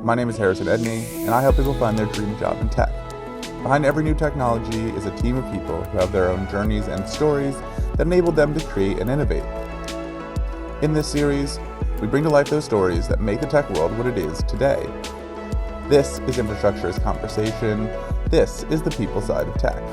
My name is Harrison Edney, and I help people find their dream job in tech. Behind every new technology is a team of people who have their own journeys and stories that enable them to create and innovate. In this series, we bring to life those stories that make the tech world what it is today. This is Infrastructure as Conversation. This is the people side of tech.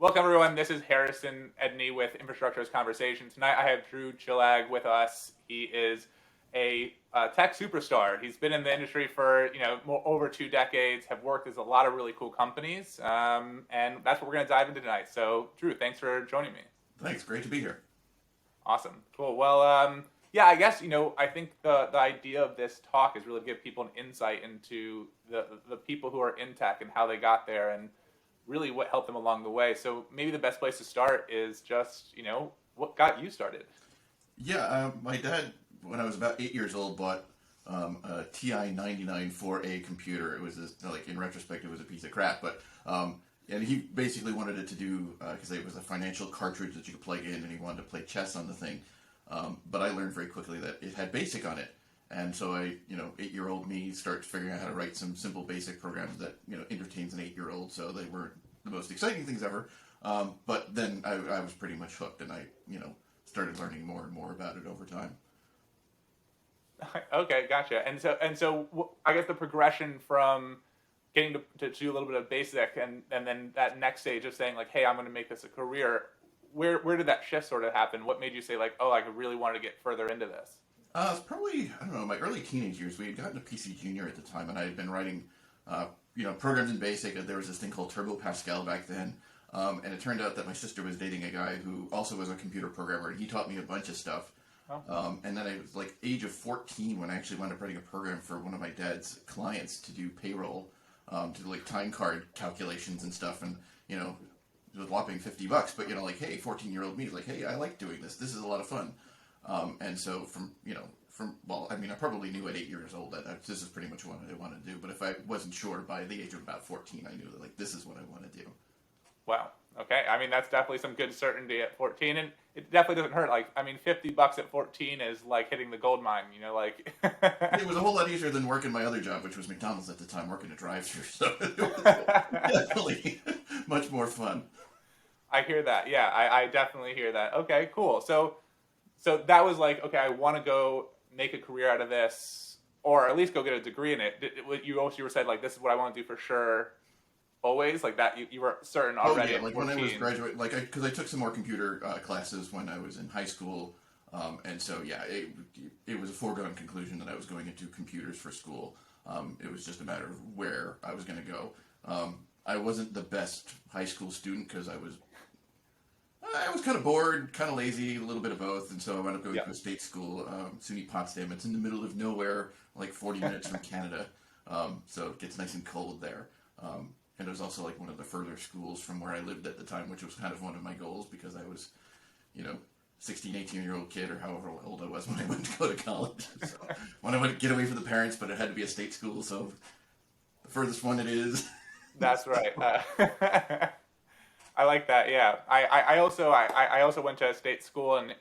Welcome everyone, this is Harrison Edney with Infrastructure as Conversation. Tonight I have Csillag with us. He is a tech superstar. He's been in the industry for over 2 decades, have worked at a lot of really cool companies, and that's what we're going to dive into tonight. So Drew, thanks for joining me. Thanks, great to be here. Awesome, cool. Well, I guess, I think the idea of this talk is really to give people an insight into the people who are in tech and how they got there and really what helped them along the way. So maybe the best place to start is just, what got you started? Yeah, my dad, when I was about 8 years old, bought a TI 99 4A computer. It was in retrospect, it was a piece of crap, but and he basically wanted it to do, because it was a financial cartridge that you could plug in, and he wanted to play chess on the thing. But I learned very quickly that it had BASIC on it. And so I, 8-year-old me starts figuring out how to write some simple basic programs that, entertains an 8-year-old. So they weren't the most exciting things ever. But then I was pretty much hooked, and I, started learning more and more about it over time. Okay, gotcha. And so I guess the progression from getting to do a little bit of basic and then that next stage of saying like, hey, I'm going to make this a career. Where did that shift sort of happen? What made you say like, oh, I really want to get further into this? It's probably, I don't know, my early teenage years. We had gotten a PC Junior at the time, and I had been writing, programs in BASIC. There was this thing called Turbo Pascal back then, and it turned out that my sister was dating a guy who also was a computer programmer, and he taught me a bunch of stuff. Oh. And then I was like age of 14 when I actually wound up writing a program for one of my dad's clients to do payroll, to do like time card calculations and stuff, and it was a whopping $50, but hey, 14-year-old me is like, hey, I like doing this. This is a lot of fun. And so I probably knew at 8 years old that this is pretty much what I want to do. But if I wasn't sure by the age of about 14, I knew that this is what I want to do. Wow. Okay. I mean, that's definitely some good certainty at 14, and it definitely doesn't hurt. $50 at 14 is like hitting the gold mine. It was a whole lot easier than working my other job, which was McDonald's at the time, working a drive-thru. So it was definitely much more fun. I hear that. Yeah, I definitely hear that. Okay, cool. So that was like, okay, I want to go make a career out of this, or at least go get a degree in it. You were said like, this is what I want to do for sure. Always like that. You were certain already. Oh yeah, like when I was graduating, because I took some more computer classes when I was in high school, and so yeah, it was a foregone conclusion that I was going into computers for school. It was just a matter of where I was going to go. I wasn't the best high school student because I was kind of bored, kind of lazy, a little bit of both, and so I wound up going to a state school, SUNY Potsdam. It's in the middle of nowhere, like 40 minutes from Canada, so it gets nice and cold there. And it was also like one of the further schools from where I lived at the time, which was kind of one of my goals because I was, 16, 18-year-old kid or however old I was when I went to go to college. So when I went to get away from the parents, but it had to be a state school, so the furthest one it is. That's right. I like that. Yeah. I also went to a state school, and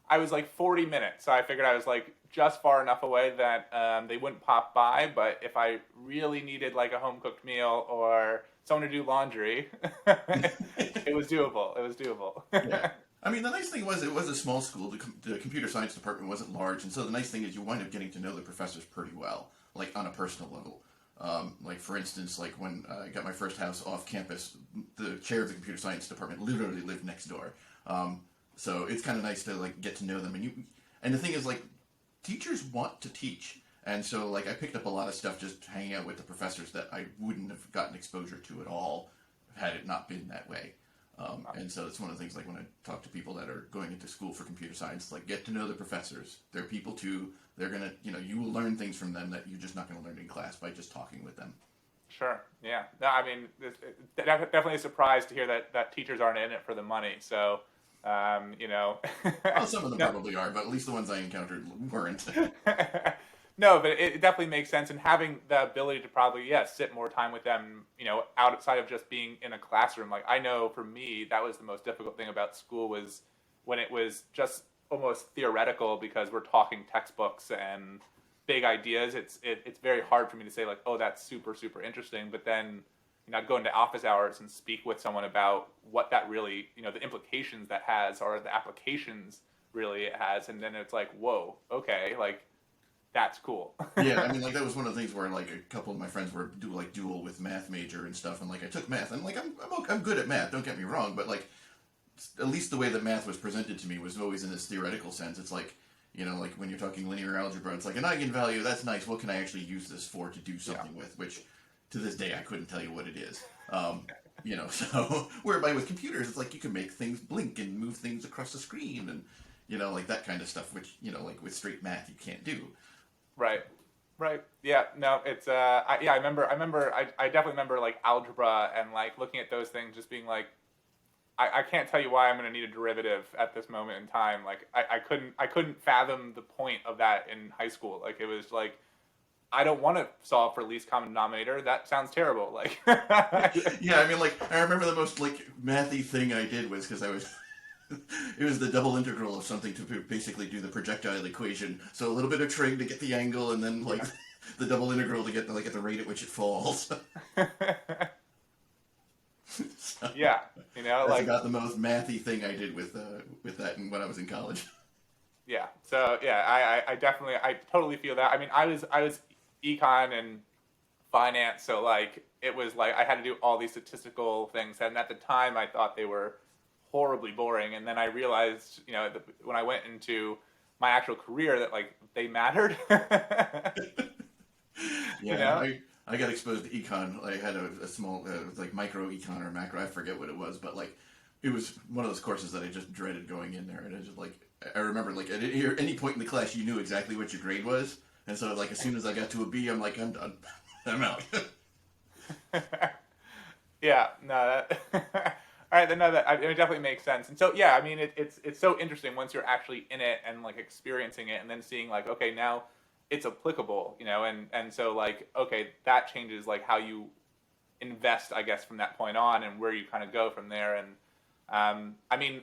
I was like 40 minutes. So I figured I was like just far enough away that they wouldn't pop by. But if I really needed like a home cooked meal or someone to do laundry, it was doable. Yeah. I mean, the nice thing was it was a small school. The computer science department wasn't large. And so the nice thing is you wind up getting to know the professors pretty well, like on a personal level. Like for instance, like when I got my first house off campus, the chair of the computer science department literally lived next door. So it's kind of nice to like get to know them. And the thing is like teachers want to teach. And so like I picked up a lot of stuff just hanging out with the professors that I wouldn't have gotten exposure to at all had it not been that way. And so it's one of the things like when I talk to people that are going into school for computer science, like get to know the professors. They're people too. They're going to, you will learn things from them that you're just not going to learn in class by just talking with them. Sure. Yeah. No, I mean, it's definitely a surprise to hear that teachers aren't in it for the money. So, Well, some of them probably are, but at least the ones I encountered weren't. No, but it definitely makes sense, and having the ability to probably sit more time with them, outside of just being in a classroom. Like I know for me, that was the most difficult thing about school was when it was just almost theoretical because we're talking textbooks and big ideas. It's very hard for me to say like, oh, that's super super interesting. But then, I'd go into office hours and speak with someone about what that really, the implications that has, or the applications really it has, and then it's like, whoa, okay, like that's cool. Yeah, I mean, like that was one of the things where like a couple of my friends were dual with math major and stuff, and like I took math, and like I'm good at math. Don't get me wrong, but like at least the way that math was presented to me was always in this theoretical sense. It's like, like when you're talking linear algebra, it's like an eigenvalue. That's nice. What can I actually use this for to do something with? Which to this day I couldn't tell you what it is. So whereby with computers, it's like you can make things blink and move things across the screen, and like that kind of stuff, which like with straight math you can't do. Right. Right. Yeah. No, it's I definitely remember like algebra and like looking at those things, just being like, I can't tell you why I'm going to need a derivative at this moment in time. Like I couldn't fathom the point of that in high school. Like it was like, I don't want to solve for least common denominator. That sounds terrible. Like yeah, I mean, like I remember the most like mathy thing I did was because I was. It was the double integral of something to basically do the projectile equation. So a little bit of trig to get the angle, and then like the double integral to get at the rate at which it falls. So, yeah, that's about the most mathy thing I did with that when I was in college. Yeah. So yeah, I totally feel that. I mean, I was econ and finance, so like it was like I had to do all these statistical things, and at the time I thought they were horribly boring, and then I realized, when I went into my actual career, that like they mattered. Yeah, I got exposed to econ. I had a small like micro econ or macro, I forget what it was, but like it was one of those courses that I just dreaded going in there, and it just like I remember like at any point in the class you knew exactly what your grade was, and so like as soon as I got to a B, I'm like, I'm done, I'm out. Yeah, no, that. All right, then no, that it definitely makes sense. And so yeah, I mean, it's so interesting once you're actually in it and like experiencing it, and then seeing like, okay, now it's applicable, and so like, okay, that changes like how you invest, I guess, from that point on, and where you kind of go from there. And I mean,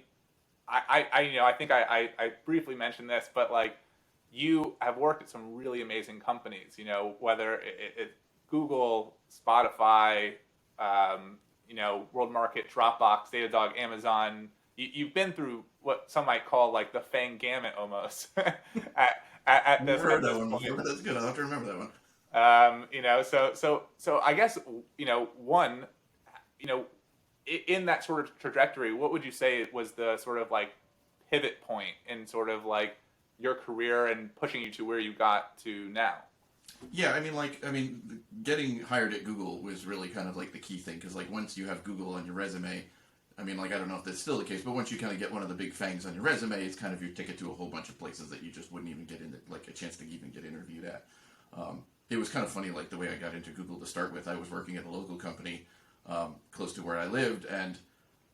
I think I briefly mentioned this, but like you have worked at some really amazing companies, whether it Google, Spotify, World Market, Dropbox, Datadog, Amazon. You've been through what some might call like the Fang gamut almost at this Heard that point. one. That's good. I'll have to remember that one. So I guess, one, in that sort of trajectory, what would you say was the sort of like pivot point in sort of like your career and pushing you to where you got to now? Yeah, I mean, getting hired at Google was really kind of like the key thing, because like once you have Google on your resume, I mean, like I don't know if that's still the case, but once you kind of get one of the big fangs on your resume, it's kind of your ticket to a whole bunch of places that you just wouldn't even get into, like a chance to even get interviewed at. It was kind of funny, like the way I got into Google to start with. I was working at a local company close to where I lived, and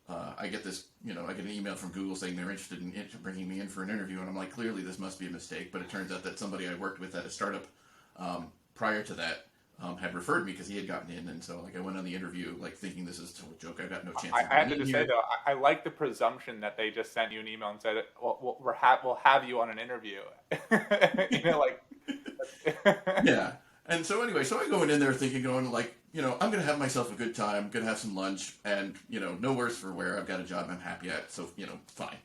I get this, I get an email from Google saying they're interested in bringing me in for an interview, and I'm like, clearly this must be a mistake, but it turns out that somebody I worked with at a startup prior to that had referred me because he had gotten in, and so like I went on the interview like thinking this is a joke. I got no chance. I have to just say though, I like the presumption that they just sent you an email and said, "Well, we'll have you on an interview." Like. Yeah. And so anyway, so I going in there going like, I'm gonna have myself a good time, gonna have some lunch, and no worse for wear. I've got a job I'm happy at, so fine.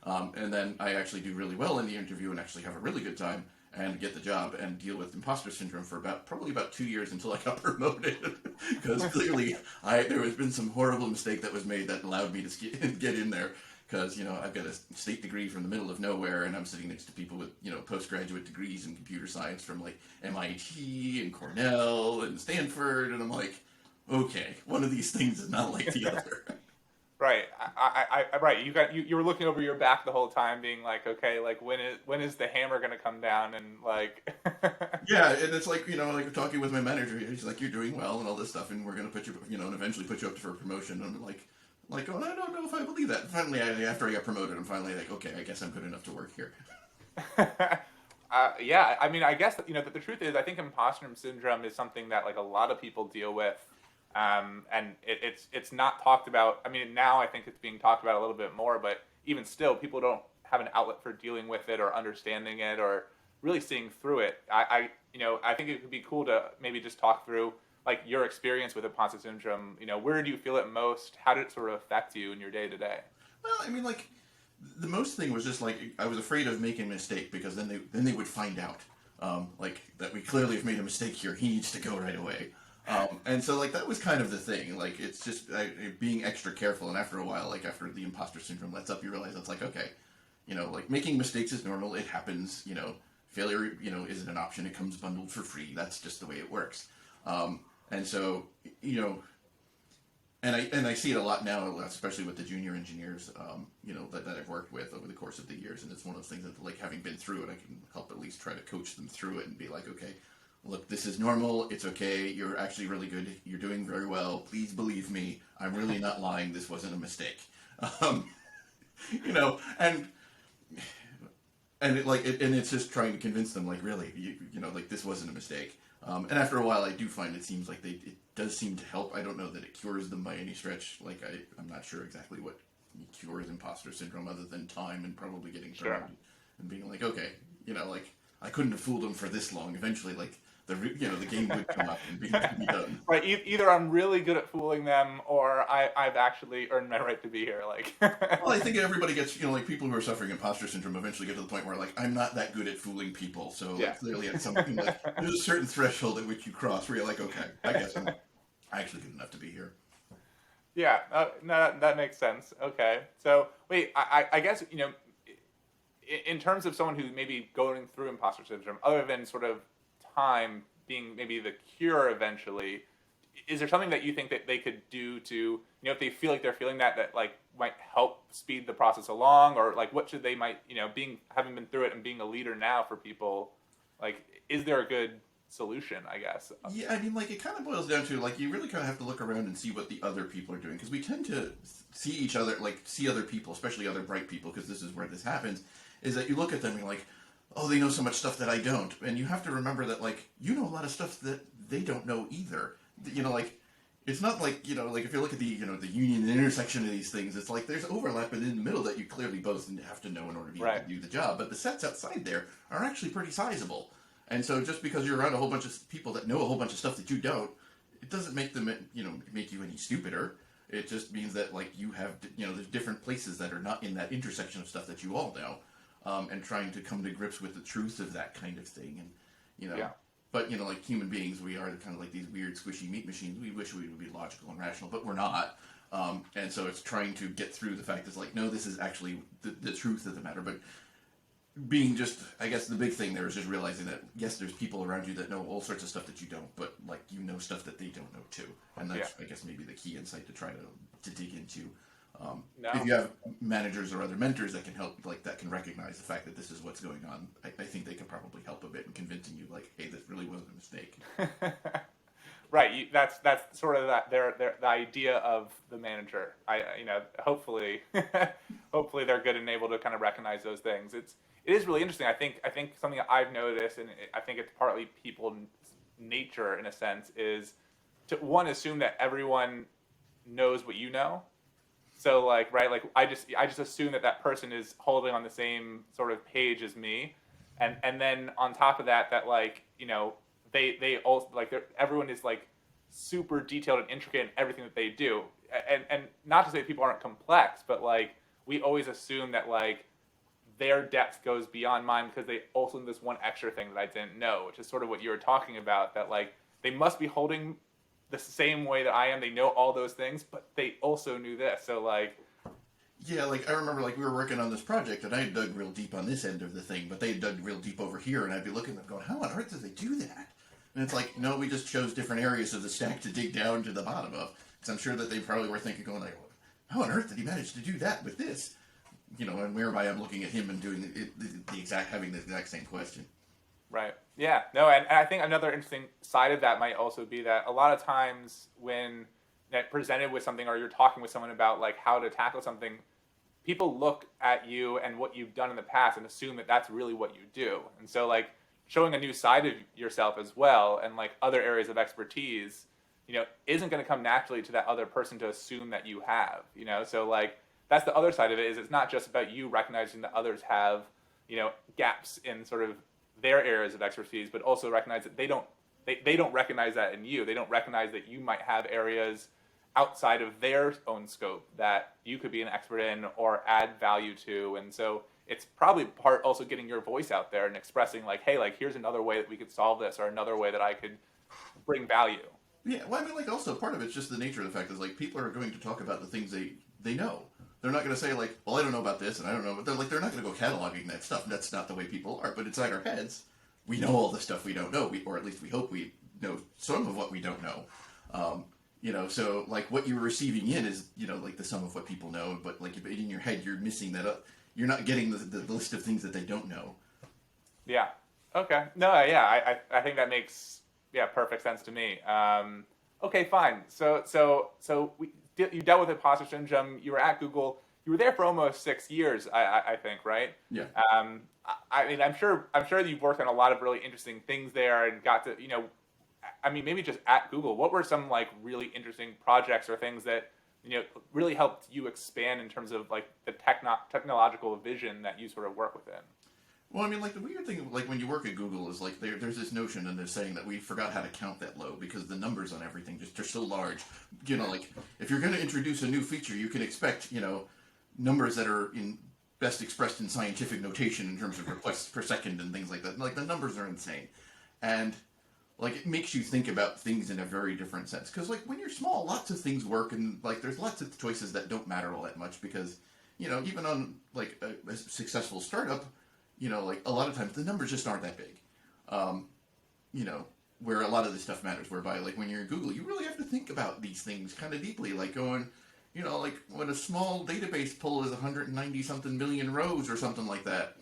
And then I actually do really well in the interview and actually have a really good time and get the job and deal with imposter syndrome for probably about 2 years until I got promoted. Because clearly there has been some horrible mistake that was made that allowed me to get in there. Because, I've got a state degree from the middle of nowhere, and I'm sitting next to people with, postgraduate degrees in computer science from, like, MIT and Cornell and Stanford, and I'm like, okay, one of these things is not like the other. Right. Right. You were looking over your back the whole time, being like, okay, like when is the hammer gonna come down, and like. Yeah, and it's like like talking with my manager, he's like, you're doing well and all this stuff, and we're gonna put you, and eventually put you up for a promotion. And I'm like, oh, I don't know if I believe that. And finally, after I got promoted, I'm finally like, okay, I guess I'm good enough to work here. Yeah, I mean, I guess that the truth is, I think imposter syndrome is something that like a lot of people deal with. And it's not talked about. I mean, now I think it's being talked about a little bit more, but even still, people don't have an outlet for dealing with it or understanding it or really seeing through it. I think it could be cool to maybe just talk through like your experience with imposter syndrome. Where do you feel it most? How did it sort of affect you in your day to day? Well, I mean, like, the most thing was just like I was afraid of making a mistake because then they would find out, like that we clearly have made a mistake here. He needs to go right away. And so like that was kind of the thing. Like it's just being extra careful. And after a while, like after the imposter syndrome lets up, you realize it's like okay, like making mistakes is normal. It happens. Failure, isn't an option. It comes bundled for free. That's just the way it works. And so, and I see it a lot now, especially with the junior engineers, that I've worked with over the course of the years. And it's one of those things that, like, having been through it, I can help at least try to coach them through it and be like, okay, look, this is normal. It's okay. You're actually really good. You're doing very well. Please believe me. I'm really not lying. This wasn't a mistake. And it's just trying to convince them, like, really, like this wasn't a mistake. And after a while, I do find it seems like it does seem to help. I don't know that it cures them by any stretch. Like, I'm not sure exactly what cures imposter syndrome other than time and probably getting burned and being like, okay, like I couldn't have fooled them for this long. Eventually, like the game would come up and be done. Right. Either I'm really good at fooling them, or I've actually earned my right to be here. Like, well, I think everybody gets, like people who are suffering imposter syndrome eventually get to the point where like I'm not that good at fooling people. So clearly, at some point, like there's a certain threshold at which you cross where you're like, okay, I guess I'm actually good enough to be here. Yeah. No, that makes sense. Okay. So wait, I guess in terms of someone who's maybe going through imposter syndrome, other than sort of time being maybe the cure eventually, is there something that you think that they could do to, if they feel like they're feeling that like might help speed the process along, or like what should they might, having been through it and being a leader now for people, like, is there a good solution, I guess? Yeah, I mean, like, it kind of boils down to, like, you really kind of have to look around and see what the other people are doing, because we tend to see each other, like, see other people, especially other bright people, because this is where this happens, is that you look at them and you're like, oh, they know so much stuff that I don't. And you have to remember that, like, you know a lot of stuff that they don't know either. Like, it's not like, like if you look at the, the union and intersection of these things, it's like there's overlap in the middle that you clearly both have to know in order to be able to do the job. But the sets outside there are actually pretty sizable. And so just because you're around a whole bunch of people that know a whole bunch of stuff that you don't, it doesn't make them, make you any stupider. It just means that, like, you have, there's different places that are not in that intersection of stuff that you all know. And trying to come to grips with the truth of that kind of thing. And, but, like human beings, we are kind of like these weird, squishy meat machines. We wish we would be logical and rational, but we're not. And so it's trying to get through the fact that's like, no, this is actually the truth of the matter. But being just, I guess the big thing there is just realizing that, yes, there's people around you that know all sorts of stuff that you don't, but, like, stuff that they don't know too. And that's, I guess, maybe the key insight to try to dig into. If you have managers or other mentors that can help, like that can recognize the fact that this is what's going on, I think they can probably help a bit in convincing you, like, hey, this really wasn't a mistake. Right. That's sort of the idea of the manager. Hopefully, hopefully they're good and able to kind of recognize those things. It is really interesting. I think something that I've noticed, and I think it's partly people's nature in a sense, is to one assume that everyone knows what you know. So like, right, like I just assume that person is holding on the same sort of page as me, and then on top of that, like, they also, like, everyone is like super detailed and intricate in everything that they do, and not to say that people aren't complex, but like we always assume that like their depth goes beyond mine because they also know this one extra thing that I didn't know, which is sort of what you were talking about, that like they must be holding the same way that I am. They know all those things, but they also knew this. So like, yeah, like I remember, like we were working on this project, and I had dug real deep on this end of the thing, but they had dug real deep over here, and I'd be looking at them going, "How on earth did they do that?" And it's like, no, we just chose different areas of the stack to dig down to the bottom of, because I'm sure that they probably were thinking, going like, "How on earth did he manage to do that with this?" And whereby I'm looking at him and doing having the exact same question. Right. Yeah. No, and I think another interesting side of that might also be that a lot of times when presented with something, or you're talking with someone about like how to tackle something, people look at you and what you've done in the past and assume that that's really what you do. And so like showing a new side of yourself as well, and like other areas of expertise, isn't going to come naturally to that other person to assume that you have, So like that's the other side of it, is it's not just about you recognizing that others have, gaps in sort of their areas of expertise, but also recognize that they don't recognize that in you. They don't recognize that you might have areas outside of their own scope that you could be an expert in or add value to. And so it's probably part also getting your voice out there and expressing like, hey, like here's another way that we could solve this, or another way that I could bring value. Yeah, well, I mean, like, also part of it's just the nature of the fact is like people are going to talk about the things they know. They're not going to say like, well, I don't know about this and I don't know, but they're not going to go cataloging that stuff. That's not the way people are. But inside our heads, we know all the stuff we don't know, or at least we hope we know some of what we don't know. So like what you're receiving in is, like the sum of what people know, but like in your head, you're missing that up. You're not getting the list of things that they don't know. Yeah. Okay. No, yeah, I think that makes, perfect sense to me. Okay, fine. So you dealt with imposter syndrome. You were at Google. You were there for almost 6 years, I think, right? Yeah. I mean, I'm sure you've worked on a lot of really interesting things there and got to, maybe just at Google, what were some like really interesting projects or things that, really helped you expand in terms of like the technological vision that you sort of work within? Well, I mean, like the weird thing, like when you work at Google, is like there's this notion, and they're saying that we forgot how to count that low because the numbers on everything just are so large. Like if you're going to introduce a new feature, you can expect numbers that are best expressed in scientific notation in terms of requests per second and things like that. Like the numbers are insane, and like it makes you think about things in a very different sense. Because like when you're small, lots of things work, and like there's lots of choices that don't matter all that much because even on like a successful startup. Like a lot of times the numbers just aren't that big. Where a lot of this stuff matters, whereby like when you're in Google, you really have to think about these things kind of deeply, like going, like when a small database pull is 190 something million rows or something like that,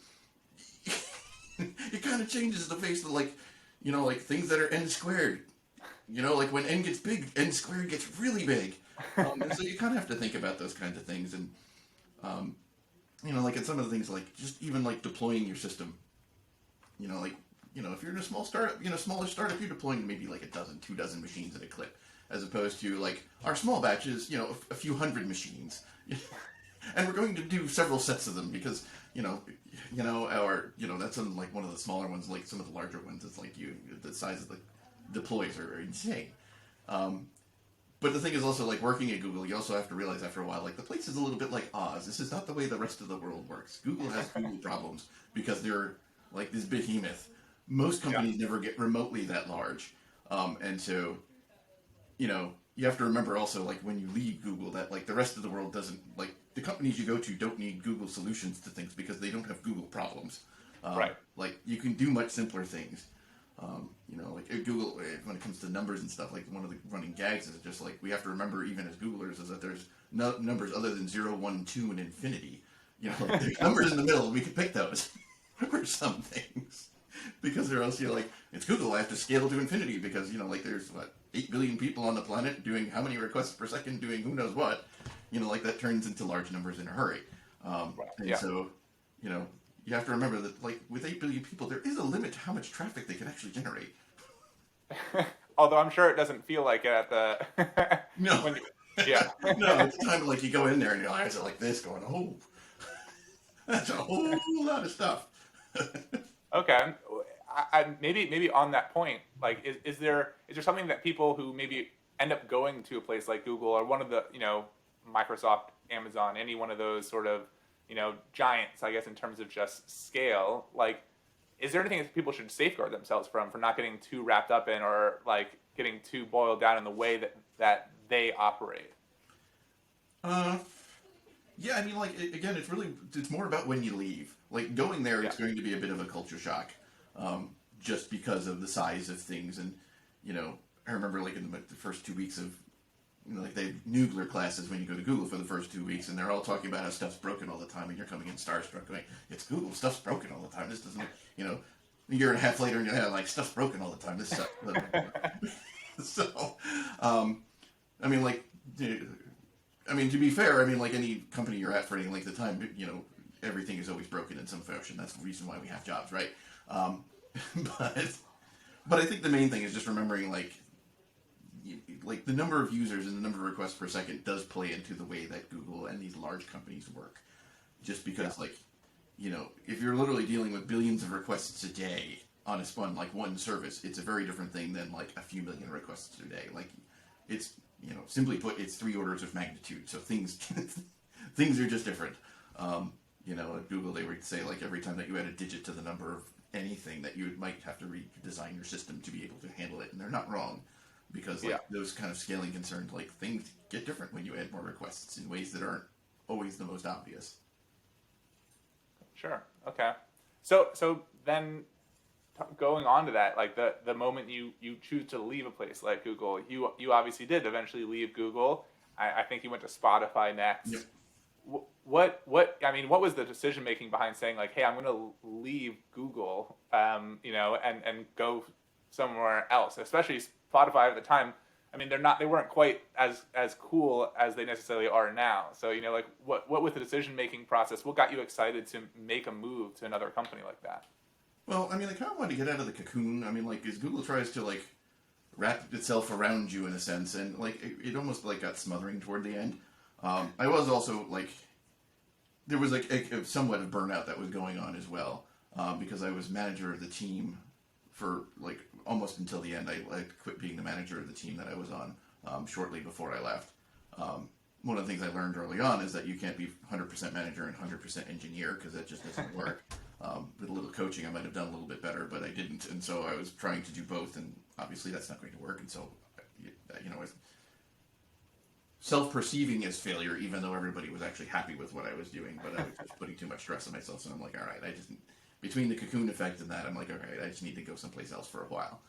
it kind of changes the face of like, like things that are n squared. Like when n gets big, n squared gets really big. And so you kind of have to think about those kinds of things. And, like in some of the things, like just even like deploying your system, if you're in a small startup, smaller startup, you're deploying maybe like 2 dozen machines at a clip, as opposed to like our small batches, a few hundred machines, and we're going to do several sets of them because, that's on like one of the smaller ones, like some of the larger ones, it's like the size of the deploys are insane. But the thing is also, like, working at Google, you also have to realize after a while, like, the place is a little bit like Oz. This is not the way the rest of the world works. Google has Google problems because they're, like, this behemoth. Most companies never get remotely that large. And so, you have to remember also, like, when you leave Google that, like, the rest of the world doesn't, like, the companies you go to don't need Google solutions to things because they don't have Google problems. Right. Like, you can do much simpler things. Like at Google, when it comes to numbers and stuff, like one of the running gags is just like we have to remember, even as Googlers, is that there's no numbers other than 0, 1, 2, and infinity. Like there's numbers in the middle. We can pick those for some things because they're else like it's Google. I have to scale to infinity because like there's 8 billion people on the planet doing how many requests per second, doing who knows what. Like that turns into large numbers in a hurry. So you have to remember that, like, with 8 billion people, there is a limit to how much traffic they can actually generate. Although I'm sure it doesn't feel like it at the... No. Yeah. No, at the time, like, you go in there and your eyes are like this, going, oh, that's a whole lot of stuff. Okay. Maybe on that point, like, is there something that people who maybe end up going to a place like Google or one of the, Microsoft, Amazon, any one of those sort of, giants, I guess, in terms of just scale, like, is there anything that people should safeguard themselves from for not getting too wrapped up in or, like, getting too boiled down in the way that they operate? Yeah, I mean, like, again, it's more about when you leave. Like, going there, it's going to be a bit of a culture shock, just because of the size of things. And, I remember, like, in the first 2 weeks of, like, they have Noogler classes when you go to Google for the first 2 weeks, and they're all talking about how stuff's broken all the time, and you're coming in starstruck going, it's Google, stuff's broken all the time. This doesn't, a year and a half later, and you're like, stuff's broken all the time. This stuff. So, I mean, like, to be fair, I mean, like any company you're at for any length of time, everything is always broken in some fashion. That's the reason why we have jobs, right? But I think the main thing is just remembering, like, like the number of users and the number of requests per second does play into the way that Google and these large companies work. Just because, like, you know, if you're literally dealing with billions of requests a day on like one service, it's a very different thing than like a few million requests a day. Like, it's, you know, simply put, it's 3 orders of magnitude. So things things are just different. You know, at Google, they would say, like, every time that you add a digit to the number of anything, that you might have to redesign your system to be able to handle it. And they're not wrong, because, like, those kind of scaling concerns, like, things get different when you add more requests in ways that aren't always the most obvious. Sure. Okay. So then, going on to that, like the moment you choose to leave a place like Google, you obviously did eventually leave Google. I think you went to Spotify next. Yep. What was the decision making behind saying, like, hey, I'm going to leave Google, you know, and go somewhere else? Especially Spotify at the time. I mean, they weren't quite as cool as they necessarily are now. So, you know, like, what was the decision making process? What got you excited to make a move to another company like that? Well, I mean, I kind of wanted to get out of the cocoon. I mean, like, as Google tries to, like, wrap itself around you in a sense, and, like, it almost, like, got smothering toward the end. I was also, like, there was, like, a somewhat of burnout that was going on as well, because I was manager of the team for, like, almost until the end. I quit being the manager of the team that I was on shortly before I left. One of the things I learned early on is that you can't be 100% manager and 100% engineer, because that just doesn't work. With a little coaching, I might have done a little bit better, but I didn't. And so I was trying to do both, and obviously that's not going to work. And so, you know, I was self-perceiving as failure, even though everybody was actually happy with what I was doing, but I was just putting too much stress on myself. So I'm like, all right, between the cocoon effect and that, I'm like, all right, I just need to go someplace else for a while.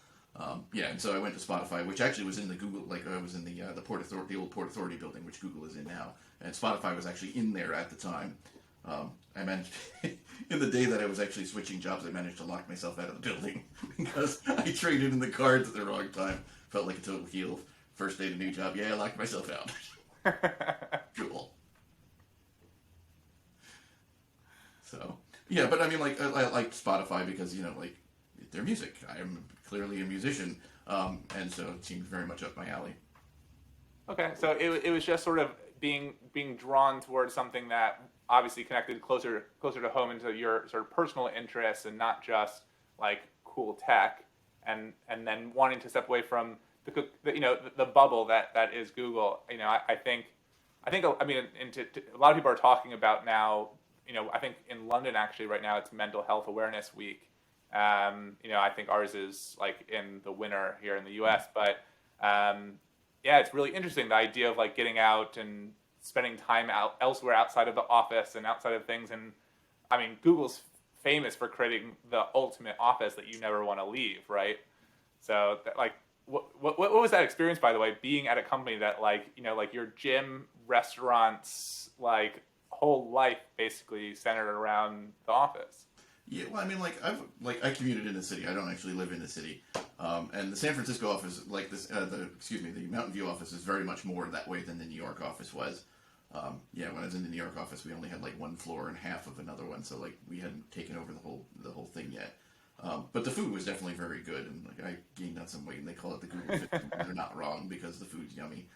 And so I went to Spotify, which actually was in the Google, like, I was in the Port Authority, the old Port Authority building, which Google is in now, and Spotify was actually in there at the time. I managed, in the day that I was actually switching jobs, I managed to lock myself out of the building because I traded in the cards at the wrong time. Felt like a total heel. First day at a new job, I locked myself out. Cool. So, yeah, but I mean, like, I liked Spotify because, you know, like, their music. I am clearly a musician, and so it seemed very much up my alley. Okay, so it was just sort of being drawn towards something that obviously connected closer to home into your sort of personal interests, and not just like cool tech, and then wanting to step away from the bubble that is Google. You know, I think a lot of people are talking about now. You know, I think in London actually right now it's Mental Health Awareness Week. You know, I think ours is like in the winter here in the U.S. But yeah, it's really interesting, the idea of like getting out and spending time elsewhere outside of the office and outside of things. And I mean, Google's famous for creating the ultimate office that you never want to leave, right? So, like, what was that experience, by the way, being at a company that, like, you know, like your gym, restaurants, like whole life basically centered around the office? Yeah, well, I mean, I commuted in the city. I don't actually live in the city, and the San Francisco office, like this, the Mountain View office is very much more that way than the New York office was. When I was in the New York office, we only had like one floor and half of another one, so like we hadn't taken over the whole thing yet. But the food was definitely very good, and like I gained on some weight, and they call it the Google Fit. And they're not wrong because the food's yummy.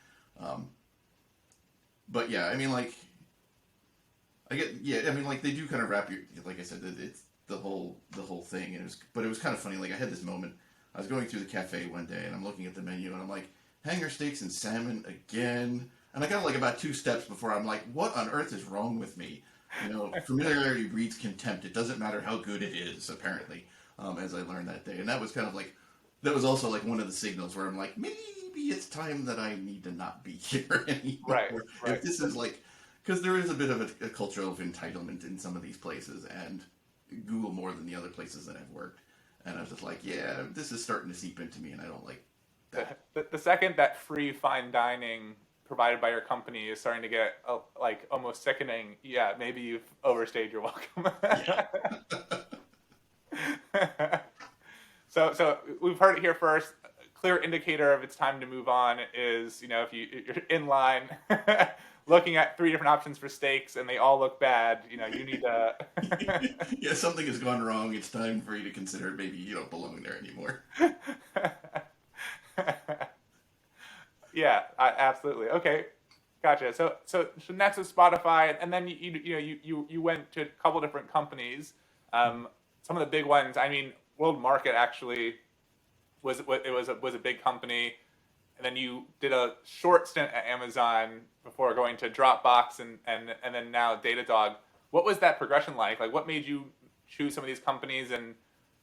But yeah, I mean, like, I mean, like, they do kind of wrap your, like I said, it's the whole thing, and it was kind of funny. Like, I had this moment. I was going through the cafe one day, and I'm looking at the menu, and I'm like, hanger steaks and salmon again. And I got like about 2 steps before I'm like, what on earth is wrong with me? You know, familiarity breeds contempt. It doesn't matter how good it is, apparently, as I learned that day. And that was kind of like, that was also like one of the signals where I'm like, maybe it's time that I need to not be here anymore. Right. If this is like, because there is a bit of a culture of entitlement in some of these places, and Google more than the other places that I've worked. And I was just like, yeah, this is starting to seep into me, and I don't like that. The second that free fine dining provided by your company is starting to get like almost sickening, yeah, maybe you've overstayed your welcome. Yeah. So we've heard it here first. Clear indicator of it's time to move on is, you know, if you're in line looking at 3 different options for steaks and they all look bad, you know, you need to Yeah, something has gone wrong. It's time for you to consider maybe you don't belong there anymore. Yeah, absolutely. Okay, gotcha. So next is Spotify, and then you went to a couple different companies. Some of the big ones. I mean, World Market actually was a big company, and then you did a short stint at Amazon before going to Dropbox and then now Datadog. What was that progression like? Like, what made you choose some of these companies? And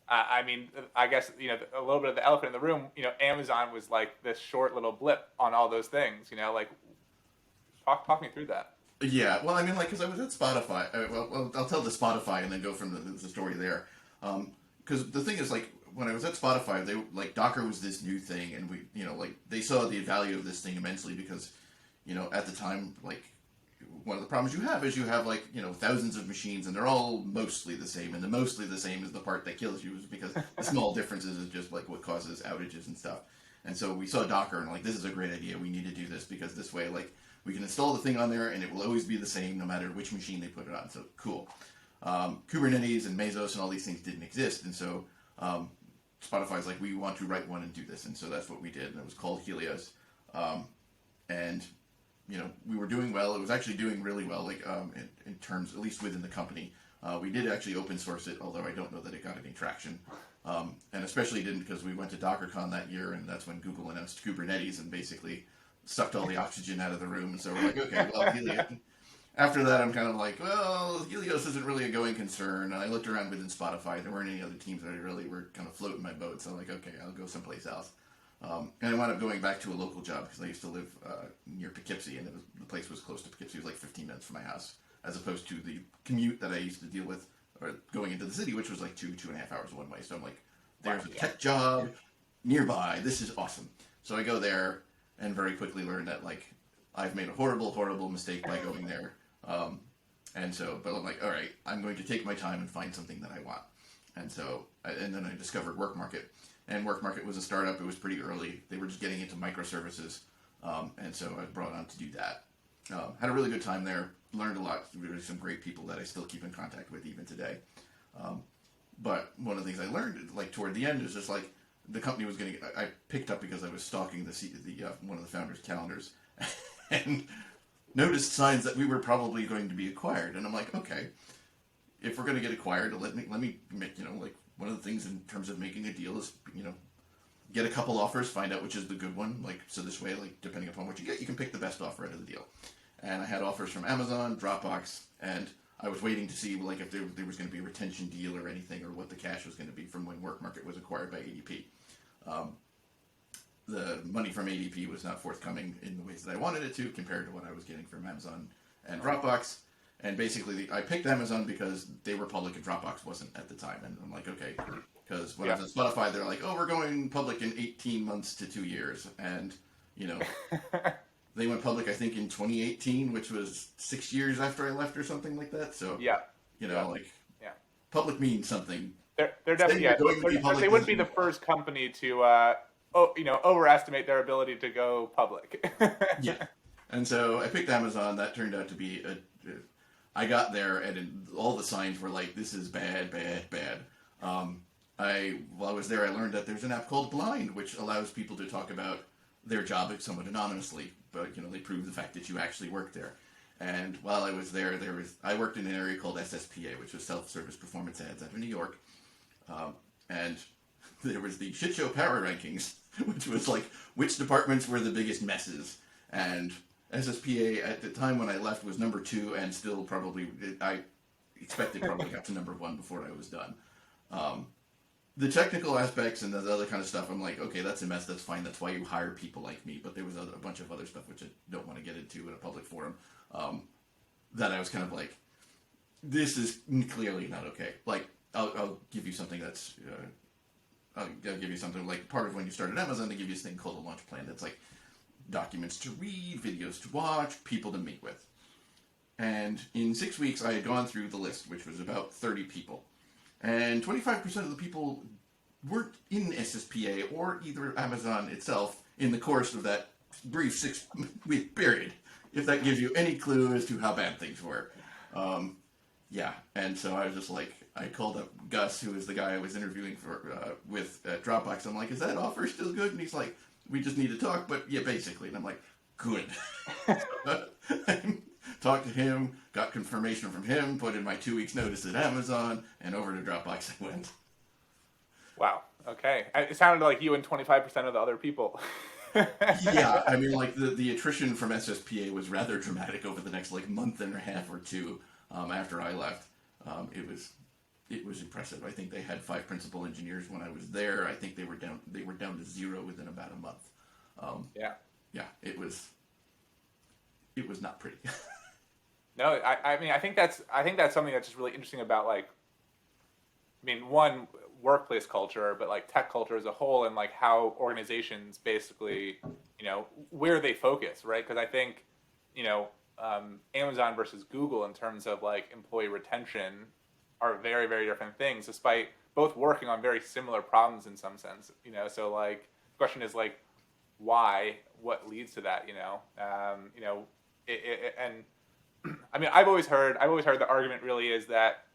I mean, I guess a little bit of the elephant in the room. Amazon was like this short little blip on all those things. Like talk me through that. Yeah, well, I mean, like, because I was at Spotify. Well, I'll tell the Spotify and then go from the story there. Because the thing is, like, when I was at Spotify, they like Docker was this new thing, and we, like they saw the value of this thing immensely because, at the time, like, one of the problems you have is you have like thousands of machines, and they're all mostly the same, and the mostly the same is the part that kills you, is because the small differences is just like what causes outages and stuff. And so we saw Docker and like, this is a great idea. We need to do this because this way, like, we can install the thing on there and it will always be the same no matter which machine they put it on. So cool. Kubernetes and Mesos and all these things didn't exist, and so Spotify's like, we want to write one and do this, and so that's what we did, and it was called Helios. And we were doing well. It was actually doing really well, like in terms, at least within the company. We did actually open source it, although I don't know that it got any traction. And especially didn't because we went to DockerCon that year, and that's when Google announced Kubernetes and basically sucked all the oxygen out of the room. And so we're like, okay, well, Helios. After that, I'm kind of like, well, Helios isn't really a going concern. And I looked around within Spotify. There weren't any other teams that I really were kind of floating my boat. So I'm like, okay, I'll go someplace else. And I wound up going back to a local job because I used to live near Poughkeepsie, and the place was close to Poughkeepsie. It was like 15 minutes from my house, as opposed to the commute that I used to deal with or going into the city, which was like 2.5 hours one way. So I'm like, there's a tech job nearby. This is awesome. So I go there and very quickly learn that like I've made a horrible, horrible mistake by going there. But I'm like, all right, I'm going to take my time and find something that I want. And then I discovered WorkMarket. And WorkMarket was a startup. It was pretty early. They were just getting into microservices. And so I was brought on to do that. Had a really good time there. Learned a lot. There were some great people that I still keep in contact with even today. But one of the things I learned, like toward the end, is just like the company was going to. I picked up because I was stalking one of the founders' calendars, and noticed signs that we were probably going to be acquired. And I'm like, okay, if we're going to get acquired, let me make, like one of the things in terms of making a deal is get a couple offers, find out which is the good one. Like, so this way, like, depending upon what you get, you can pick the best offer out of the deal. And I had offers from Amazon, Dropbox, and I was waiting to see like if there was going to be a retention deal or anything, or what the cash was going to be from when WorkMarket was acquired by ADP. The money from ADP was not forthcoming in the ways that I wanted it to, compared to what I was getting from Amazon and Dropbox. And basically, I picked Amazon because they were public and Dropbox wasn't at the time. And I'm like, okay, because when I was at Spotify, they're like, oh, we're going public in 18 months to 2 years. And, they went public, I think, in 2018, which was 6 years after I left or something like that. So, public means something. They're definitely, they wouldn't be the first company to, overestimate their ability to go public. Yeah. And so I picked Amazon. That turned out to be I got there and all the signs were like, this is bad, bad, bad. While I was there, I learned that there's an app called Blind, which allows people to talk about their job somewhat anonymously, but they prove the fact that you actually work there. And while I was there, I worked in an area called SSPA, which was Self-Service Performance Ads out of New York. And there was the shit show power rankings, which was like which departments were the biggest messes. And SSPA at the time when I left was number 2, and still probably I expected probably got to number 1 before I was done. The technical aspects and the other kind of stuff, I'm like, okay, that's a mess. That's fine. That's why you hire people like me. But there was a bunch of other stuff which I don't want to get into in a public forum. That I was kind of like, this is clearly not okay. Like, I'll give you something that's, I'll give you something like part of when you started Amazon, they give you this thing called a launch plan that's like documents to read, videos to watch, people to meet with. And in 6 weeks, I had gone through the list, which was about 30 people. And 25% of the people weren't in SSPA or either Amazon itself in the course of that brief 6-week period, if that gives you any clue as to how bad things were. And so I was just like, I called up Gus, who was the guy I was interviewing with at Dropbox. I'm like, is that offer still good? And he's like, we just need to talk, but yeah, basically. And I'm like, good. Talked to him, got confirmation from him, put in my 2 weeks notice at Amazon, and over to Dropbox I went. Wow. Okay. It sounded like you and 25% of the other people. Yeah, I mean, like the attrition from SSPA was rather dramatic over the next like month and a half or two after I left. It was impressive. I think they had 5 principal engineers when I was there. I think they were down to 0 within about a month. Yeah. Yeah, it was not pretty. No, I mean, I think that's something that's just really interesting about, like, I mean, one, workplace culture, but like tech culture as a whole, and like how organizations basically, where they focus, right? Because I think, Amazon versus Google in terms of like employee retention are very, very different things, despite both working on very similar problems in some sense, So like, the question is like, why? What leads to that? And I mean, I've always heard the argument really is that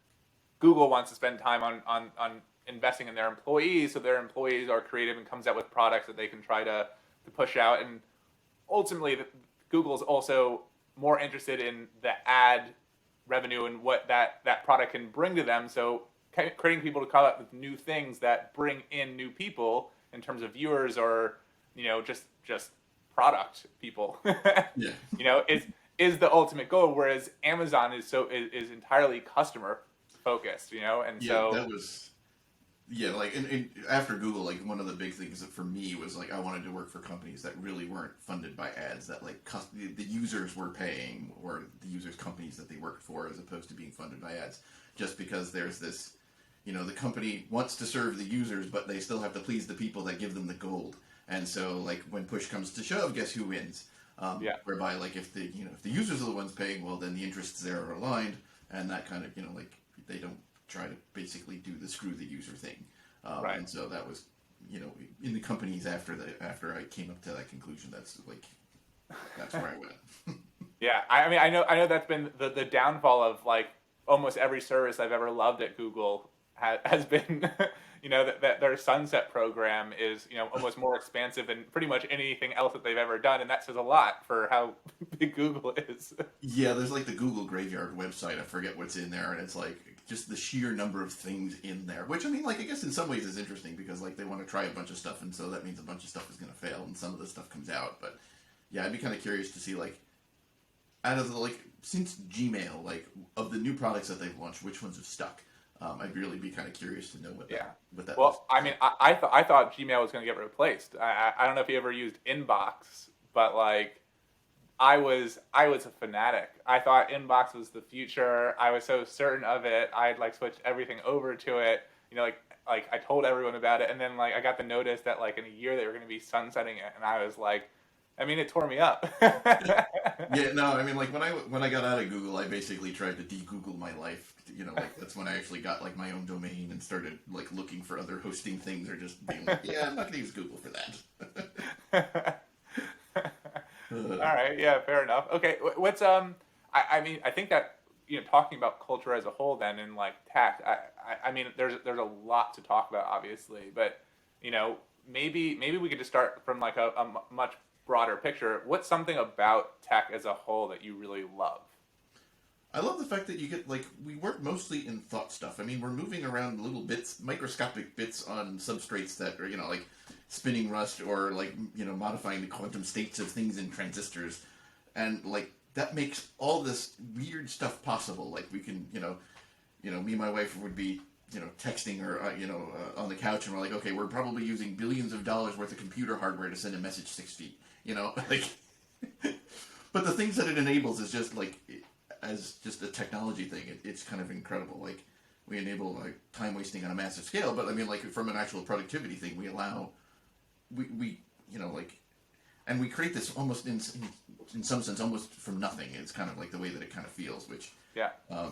Google wants to spend time on investing in their employees, so their employees are creative and comes out with products that they can try to push out. And ultimately, Google's also more interested in the ad revenue and what that product can bring to them. So creating people to come up with new things that bring in new people in terms of viewers or, just product people, Yeah. Is the ultimate goal. Whereas Amazon is entirely customer focused, and Yeah, so that was. Yeah, like and after Google, like one of the big things that for me was like I wanted to work for companies that really weren't funded by ads, that like the users were paying, or the users' companies that they worked for, as opposed to being funded by ads. Just because there's this, the company wants to serve the users, but they still have to please the people that give them the gold. And so, like when push comes to shove, guess who wins? Whereby, like if the users are the ones paying, well, then the interests there are aligned, and that kind of like they don't try to basically do the screw the user thing. Right. And so that was, in the companies after I came up to that conclusion, that's where I went. Yeah, I mean, I know that's been the downfall of like almost every service I've ever loved at Google has been, that their sunset program is, almost more expansive than pretty much anything else that they've ever done, and that says a lot for how big Google is. Yeah, there's like the Google Graveyard website. I forget what's in there, and it's like just the sheer number of things in there. Which I mean, like I guess in some ways is interesting because like they want to try a bunch of stuff, and so that means a bunch of stuff is going to fail, and some of the stuff comes out. But yeah, I'd be kind of curious to see like out of the since Gmail, like of the new products that they've launched, which ones have stuck. I'd really be kind of curious to know what that was. Well, I mean, I thought Gmail was going to get replaced. I don't know if you ever used Inbox, but like I was a fanatic. I thought Inbox was the future. I was so certain of it. I'd like switched everything over to it. Like I told everyone about it, and then like I got the notice that like in a year they were going to be sunsetting it, and I was like, I mean, it tore me up. Yeah, no, I mean, like when I got out of Google, I basically tried to de-Google my life. Like that's when I actually got like my own domain and started like looking for other hosting things, or just being like, yeah, I'm not going to use Google for that. All right, yeah, fair enough. Okay, what's I mean, I think that talking about culture as a whole, then in like tech, I mean, there's a lot to talk about, obviously, but maybe we could just start from like a much broader picture. What's something about tech as a whole that you really love? I love the fact that you get we work mostly in thought stuff. I mean, we're moving around little bits, microscopic bits on substrates that are like spinning rust, or like modifying the quantum states of things in transistors, and like that makes all this weird stuff possible. Like we can me and my wife would be texting her on the couch, and we're like, okay, we're probably using billions of dollars worth of computer hardware to send a message 6 feet. Like, but the things that it enables is just like, as just a technology thing, it's kind of incredible. Like we enable like time wasting on a massive scale, but I mean, like from an actual productivity thing, we allow we and we create this almost in some sense almost from nothing. It's kind of like the way that it kind of feels, which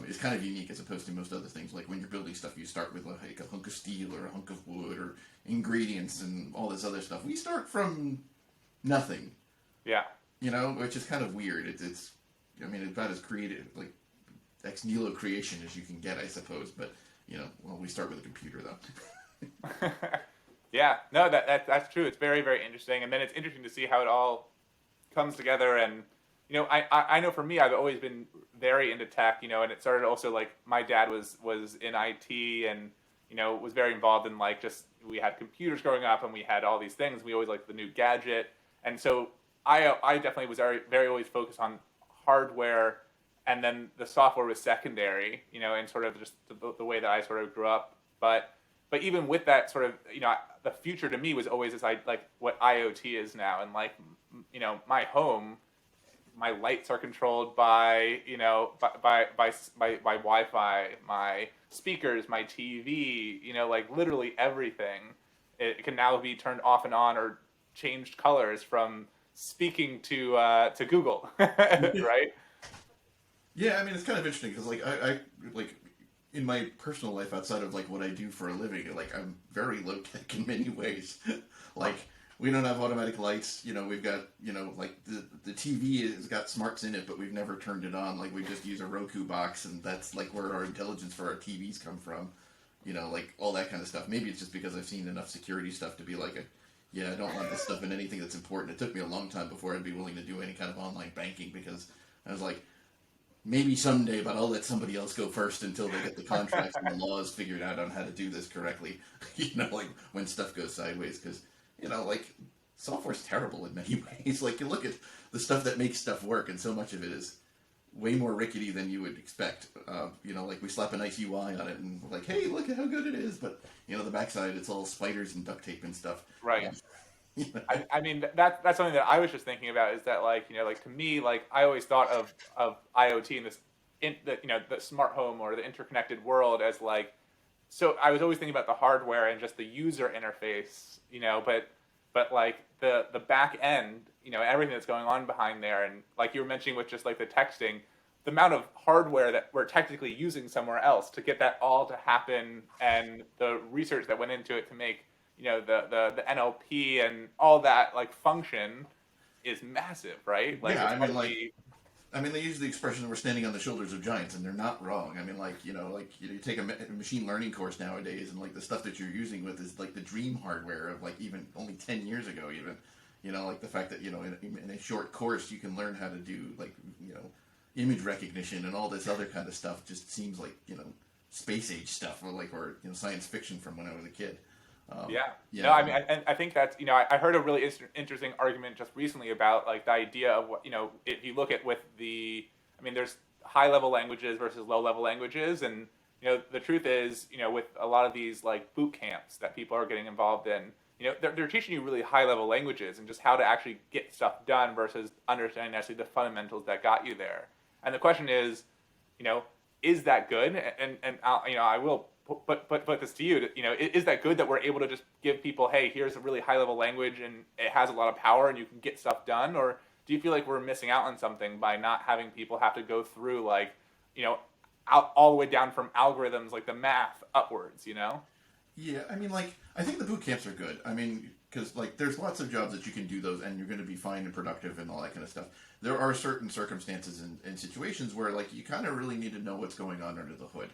is kind of unique as opposed to most other things. Like when you're building stuff, you start with like a hunk of steel or a hunk of wood or ingredients and all this other stuff. We start from nothing. Yeah. Which is kind of weird. It's I mean, about as creative, like ex nihilo creation as you can get, I suppose. But well, we start with a computer though. Yeah, no, that's true. It's very, very interesting, and then it's interesting to see how it all comes together. And I know for me, I've always been very into tech. And it started also like my dad was in IT, and was very involved in like just we had computers growing up, and we had all these things. We always liked the new gadget, and so I definitely was very, very always focused on hardware, and then the software was secondary. And sort of just the way that I sort of grew up, but even with that sort of the future to me was always this like what IoT is now, and like my home, my lights are controlled by by Wi-Fi, my speakers, my TV, like literally everything. It can now be turned off and on or changed colors from speaking to Google, right? Yeah, I mean it's kind of interesting because like I like in my personal life outside of like what I do for a living, like I'm very low tech in many ways. Like we don't have automatic lights. We've got like the TV has got smarts in it, but we've never turned it on. Like we just use a Roku box, and that's like where our intelligence for our TVs come from. Like all that kind of stuff. Maybe it's just because I've seen enough security stuff to be like yeah, I don't want this stuff in anything that's important. It took me a long time before I'd be willing to do any kind of online banking because I was like, maybe someday, but I'll let somebody else go first until they get the contracts and the laws figured out on how to do this correctly. Like when stuff goes sideways, because like software's terrible in many ways. Like you look at the stuff that makes stuff work, and so much of it is way more rickety than you would expect. Like we slap a nice UI on it, and we're like, hey, look at how good it is. But the backside, it's all spiders and duct tape and stuff. Right. I mean that's something that I was just thinking about is that like like to me like I always thought of IoT and this the smart home or the interconnected world as like, so I was always thinking about the hardware and just the user interface, but like the back end, everything that's going on behind there, and like you were mentioning with just like the texting, the amount of hardware that we're technically using somewhere else to get that all to happen, and the research that went into it to make the NLP and all that like function is massive, right? Like Yeah, it's I mean, probably, they use the expression "we're standing on the shoulders of giants," and they're not wrong. I mean, you take a machine learning course nowadays, and like the stuff that you're using with is like the dream hardware of like even only 10 years ago, even. Like the fact that in a short course you can learn how to do like image recognition and all this other kind of stuff. Just seems like space age stuff or science fiction from when I was a kid. yeah. Yeah, No, I mean, I think that's, I heard a really interesting argument just recently about like the idea of what, if you look at with I mean, there's high level languages versus low level languages. And, the truth is, with a lot of these like boot camps that people are getting involved in, they're teaching you really high level languages and just how to actually get stuff done versus understanding actually the fundamentals that got you there. And the question is that good? And I will put this to you. Is that good that we're able to just give people, hey, here's a really high level language and it has a lot of power and you can get stuff done? Or do you feel like we're missing out on something by not having people have to go through like, all the way down from algorithms like the math upwards? Yeah, I mean, like, I think the boot camps are good. I mean, because, like, there's lots of jobs that you can do those and you're going to be fine and productive and all that kind of stuff. There are certain circumstances and situations where, like, you kind of really need to know what's going on under the hood.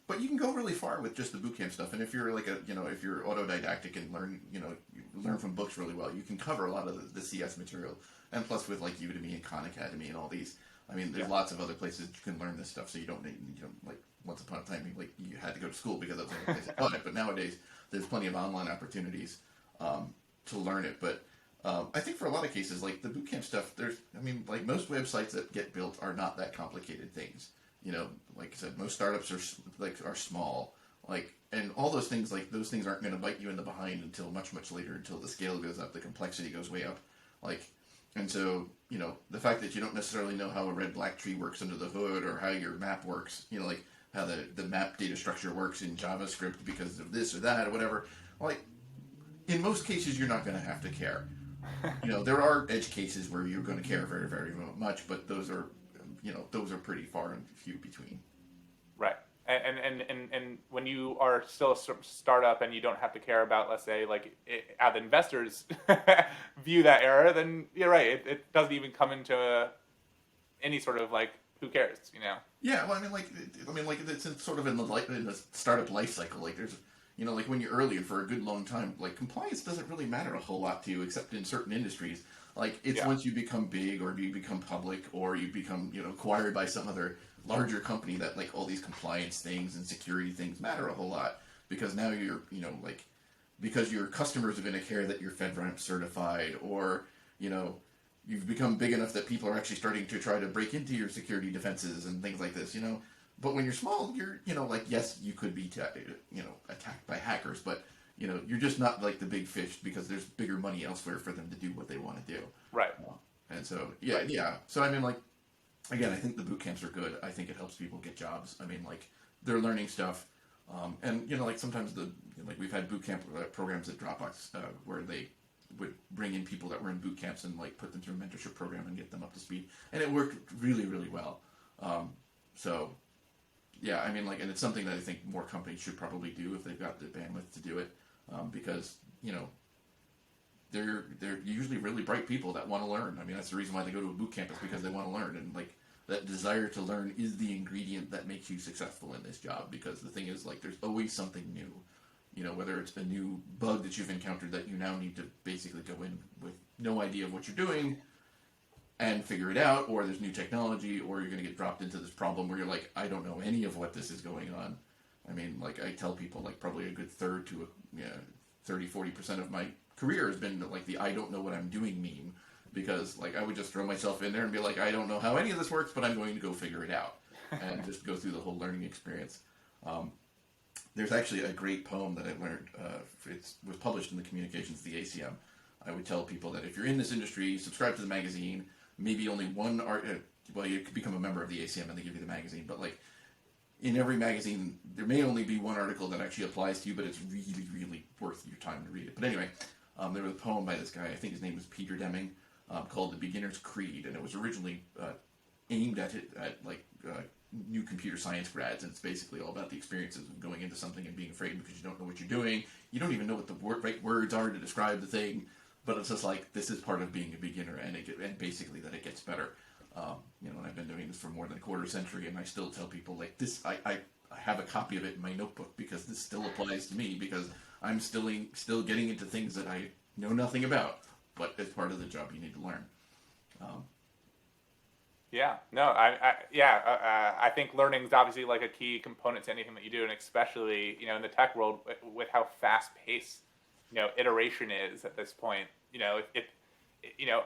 But you can go really far with just the boot camp stuff. And if you're, like, if you're autodidactic and learn from books really well, you can cover a lot of the CS material. And plus with, like, Udemy and Khan Academy and all these, I mean, there's lots of other places that you can learn this stuff, so you don't need, like, once upon a time, like, you had to go to school because that's the only place I taught it. But nowadays, there's plenty of online opportunities to learn it. But I think for a lot of cases, like the bootcamp stuff, like most websites that get built are not that complicated things. Like I said, most startups are small. Like, and all those things, like those things aren't going to bite you in the behind until much, much later, until the scale goes up, the complexity goes way up. Like, and so, the fact that you don't necessarily know how a red-black tree works under the hood or how your map works, like how the map data structure works in JavaScript because of this or that or whatever, like, in most cases, you're not going to have to care. There are edge cases where you're going to care very, very much, but those are pretty far and few between. Right. And when you are still a startup and you don't have to care about, let's say, like how the investors view that era, then you're right. It doesn't even come into any sort of like, who cares, Yeah, well, I mean, like it's sort of in the startup life cycle. Like, there's, you know, like when you're early and for a good long time, like compliance doesn't really matter a whole lot to you, except in certain industries. Like it's Yeah. once you become big or you become public or you become, you know, acquired by some other larger company that like all these compliance things and security things matter a whole lot because now you're, you know, like because your customers are going to care that you're FedRAMP certified or, you know, you've become big enough that people are actually starting to try to break into your security defenses and things like this, you know. But when you're small, you're, you know, like, yes, you could be, you know, attacked by hackers, but, you know, you're just not like the big fish because there's bigger money elsewhere for them to do what they want to do. Right. And so, yeah, Right. yeah. So, I mean, like, again, I think the boot camps are good. I think it helps people get jobs. I mean, like, they're learning stuff. And, you know, like, sometimes like, we've had boot camp programs at Dropbox where they would bring in people that were in boot camps and, like, put them through a mentorship program and get them up to speed. And it worked really, really well. So, yeah, I mean, like, and it's something that I think more companies should probably do if they've got the bandwidth to do it, because, you know, they're usually really bright people that want to learn. I mean, that's the reason why they go to a boot camp is because they want to learn, and like that desire to learn is the ingredient that makes you successful in this job. Because the thing is, like, there's always something new. You know, whether it's a new bug that you've encountered that you now need to basically go in with no idea of what you're doing and figure it out, or there's new technology, or you're going to get dropped into this problem where you're like, I don't know any of what this is going on. I mean, like, I tell people, like, probably a good 30-40% of my career has been, like, the I don't know what I'm doing meme. Because, like, I would just throw myself in there and be like, I don't know how any of this works, but I'm going to go figure it out. And just go through the whole learning experience. There's actually a great poem that I learned. It was published in the Communications, the ACM. I would tell people that if you're in this industry, subscribe to the magazine. Maybe only one well, you could become a member of the ACM and they give you the magazine. But, like, in every magazine, there may only be one article that actually applies to you, but it's really, really worth your time to read it. But anyway, there was a poem by this guy, I think his name was Peter Deming, called The Beginner's Creed. And it was originally aimed at new computer science grads, and it's basically all about the experiences of going into something and being afraid because you don't know what you're doing. You don't even know what the right words are to describe the thing, but it's just like, this is part of being a beginner, and basically that it gets better. You know, and I've been doing this for more than a quarter century, and I still tell people, like, this, I have a copy of it in my notebook because this still applies to me because I'm still getting into things that I know nothing about, but as part of the job you need to learn. Yeah, no, I think learning is obviously like a key component to anything that you do, and especially, you know, in the tech world with how fast paced, you know, iteration is at this point. You know, you know,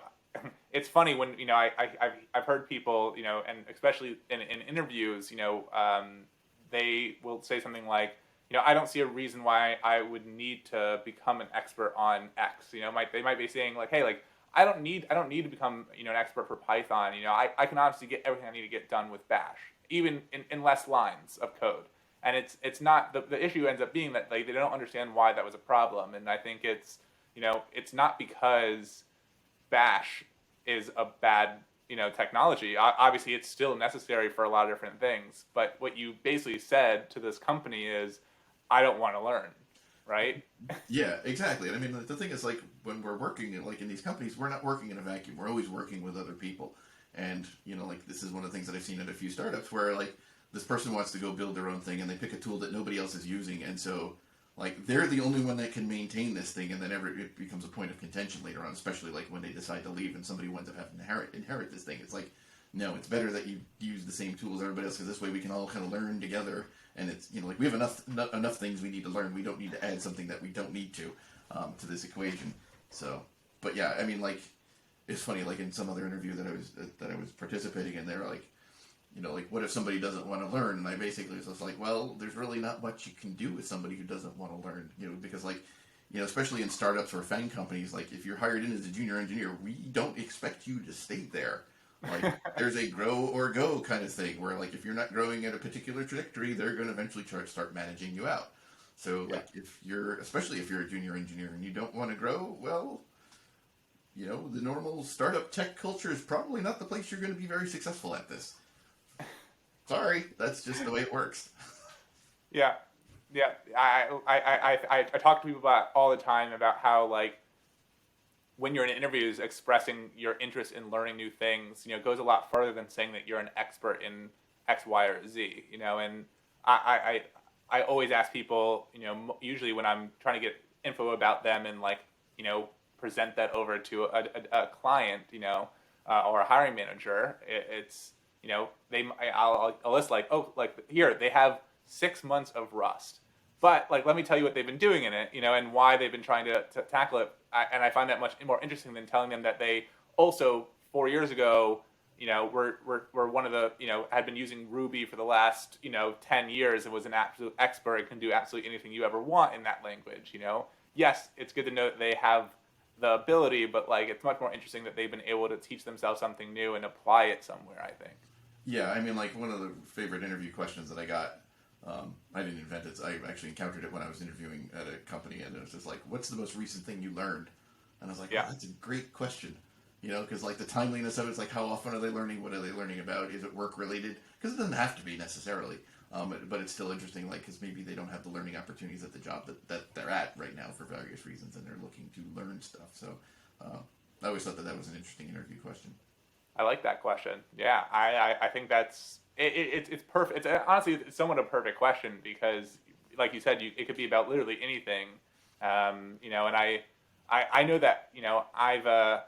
it's funny when, you know, I've heard people, you know, and especially in interviews, you know, they will say something like, you know, I don't see a reason why I would need to become an expert on X. You know, they might be saying like, hey, like, I don't need to become, you know, an expert for Python. You know, I can honestly get everything I need to get done with Bash, even in less lines of code. And it's not the issue ends up being that, like, they don't understand why that was a problem. And I think it's, you know, it's not because Bash is a bad, you know, technology. Obviously, it's still necessary for a lot of different things. But what you basically said to this company is, I don't want to learn. Right? Yeah, exactly. And I mean, the thing is, like, when we're working, like, in these companies, we're not working in a vacuum. We're always working with other people. And, you know, like, this is one of the things that I've seen at a few startups where, like, this person wants to go build their own thing and they pick a tool that nobody else is using. And so, like, they're the only one that can maintain this thing, and then it becomes a point of contention later on, especially, like, when they decide to leave and somebody winds up having to inherit this thing. It's like, no, it's better that you use the same tools as everybody else, because this way we can all kind of learn together. And it's, you know, like, we have enough things we need to learn. We don't need to add something that we don't need to this equation. So, but yeah, I mean, like, it's funny, like, in some other interview that I was participating in, they were like, you know, like, what if somebody doesn't want to learn? And I basically was just like, well, there's really not much you can do with somebody who doesn't want to learn, you know, because, like, you know, especially in startups or FANG companies, like, if you're hired in as a junior engineer, we don't expect you to stay there. Like, there's a grow or go kind of thing where, like, if you're not growing at a particular trajectory, they're going to eventually start managing you out. So, like, especially if you're a junior engineer and you don't want to grow, well, you know, the normal startup tech culture is probably not the place you're going to be very successful at this. Sorry, that's just the way it works. Yeah, yeah. I talk to people about all the time about how, like, when you're in interviews, expressing your interest in learning new things, you know, goes a lot further than saying that you're an expert in X, Y, or Z. You know, and I I always ask people, usually when I'm trying to get info about them and like, present that over to a client, or a hiring manager, it's, I'll list like, oh, like here, they have 6 months of Rust. But like, let me tell you what they've been doing in it, and why they've been trying to tackle it. And I find that much more interesting than telling them that they also 4 years ago, were one of the, had been using Ruby for the last, 10 years and was an absolute expert and can do absolutely anything you ever want in that language. Yes, it's good to know that they have the ability, but like, it's much more interesting that they've been able to teach themselves something new and apply it somewhere, I think. Yeah, I mean, like one of the favorite interview questions that I got. I didn't invent it. I actually encountered it when I was interviewing at a company, and it was just like, "What's the most recent thing you learned?" And I was like, yeah. "Oh, that's a great question." Because like the timeliness of it's like, how often are they learning? What are they learning about? Is it work related? Because it doesn't have to be necessarily, but it's still interesting. Like, because maybe they don't have the learning opportunities at the job that they're at right now for various reasons, and they're looking to learn stuff. So I always thought that was an interesting interview question. I like that question. Yeah, I think that's it's perfect. It's honestly, it's somewhat a perfect question because, like you said, it could be about literally anything. And I know that I've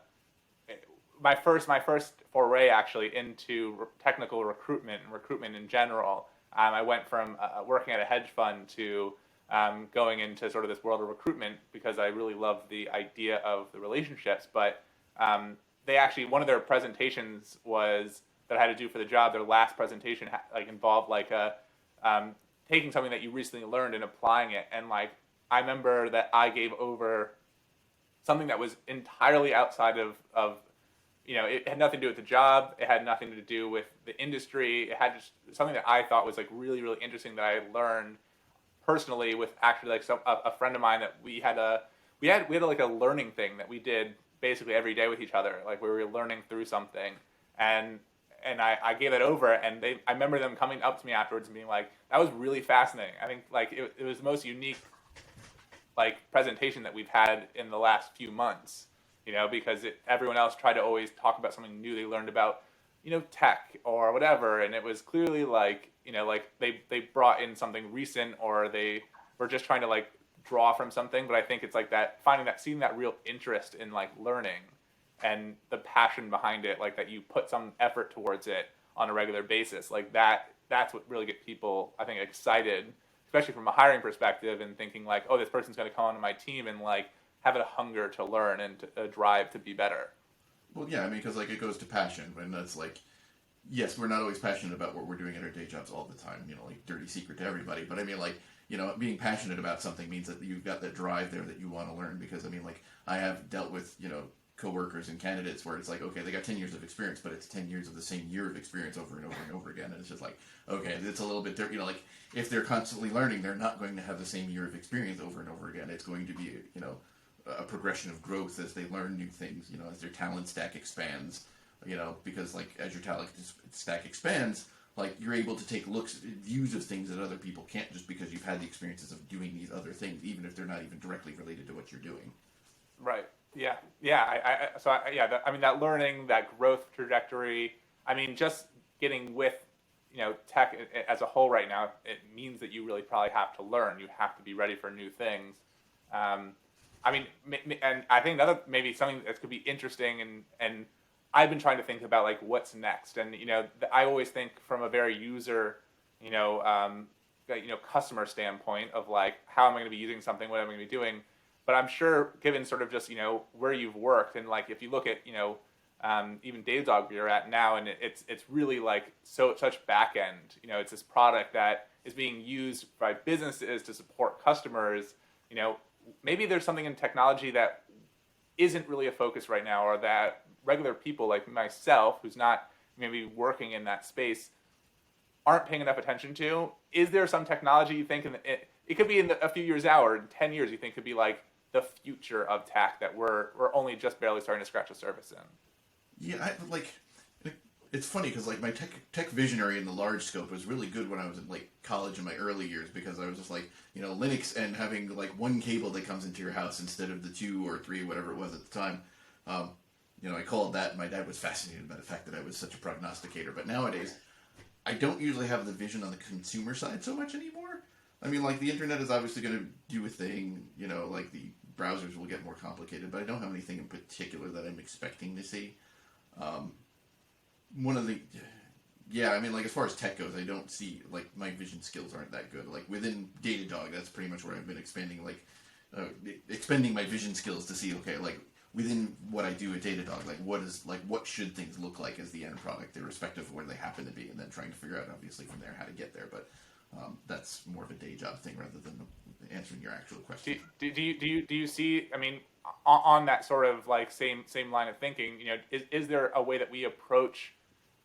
my first foray actually into technical recruitment and recruitment in general. I went from working at a hedge fund to going into sort of this world of recruitment because I really loved the idea of the relationships, but they actually, one of their presentations was that I had to do for the job. Their last presentation involved taking something that you recently learned and applying it. And like, I remember that I gave over something that was entirely outside of it had nothing to do with the job. It had nothing to do with the industry. It had just something that I thought was like really, really interesting that I learned personally with actually like a friend of mine that we had like a learning thing that we did basically every day with each other, like we were learning through something, and I gave it over, and I remember them coming up to me afterwards and being like, that was really fascinating. I think like it was the most unique like presentation that we've had in the last few months, because everyone else tried to always talk about something new they learned about, tech or whatever, and it was clearly like, like they brought in something recent, or they were just trying to like draw from something. But I think it's like that, seeing that real interest in like learning and the passion behind it, like that you put some effort towards it on a regular basis, like that's what really gets people, I think, excited, especially from a hiring perspective, and thinking like, oh, this person's going to come onto my team and like have a hunger to learn and a drive to be better. Well, yeah, I mean, because like it goes to passion, and that's like, yes, we're not always passionate about what we're doing at our day jobs all the time, like dirty secret to everybody. But I mean, like, being passionate about something means that you've got that drive there that you want to learn. Because I mean, like, I have dealt with, coworkers and candidates where it's like, okay, they got 10 years of experience, but it's 10 years of the same year of experience over and over and over again. And it's just like, okay, it's a little bit different. Like, if they're constantly learning, they're not going to have the same year of experience over and over again. It's going to be, a progression of growth as they learn new things, as their talent stack expands, because like as your talent stack expands, like you're able to take views of things that other people can't, just because you've had the experiences of doing these other things, even if they're not even directly related to what you're doing. Right. Yeah. Yeah. I mean, that learning, that growth trajectory, I mean, just getting with, tech as a whole right now, it means that you really probably have to learn. You have to be ready for new things. I mean, and I think maybe something that could be interesting, and I've been trying to think about like what's next, and I always think from a very user, customer standpoint of like, how am I going to be using something, what am I going to be doing? But I'm sure, given sort of just where you've worked, and like if you look at even Datadog you're at now, and it's really like such back end. It's this product that is being used by businesses to support customers. Maybe there's something in technology that isn't really a focus right now, or that regular people like myself, who's not maybe working in that space, aren't paying enough attention to. Is there some technology you think it could be in a few years out, or in 10 years you think could be like the future of tech that we're only just barely starting to scratch the surface in? Yeah, it's funny because like my tech visionary in the large scope was really good when I was in like college in my early years, because I was just like, Linux and having like one cable that comes into your house instead of the 2 or 3, whatever it was at the time. I called that. My dad was fascinated by the fact that I was such a prognosticator. But nowadays, I don't usually have the vision on the consumer side so much anymore. I mean, like, the internet is obviously going to do a thing, you know, like, the browsers will get more complicated, but I don't have anything in particular that I'm expecting to see. Um, one of the, yeah, I mean, like, as far as tech goes, I don't see, like, my vision skills aren't that good. Like, within Datadog, that's pretty much where I've been expending my vision skills to see, okay, like, within what I do at Datadog, what should things look like as the end product, irrespective of where they happen to be, and then trying to figure out, obviously, from there how to get there. But that's more of a day job thing rather than answering your actual question. Do you see? I mean, on that sort of like same line of thinking, you know, is there a way that we approach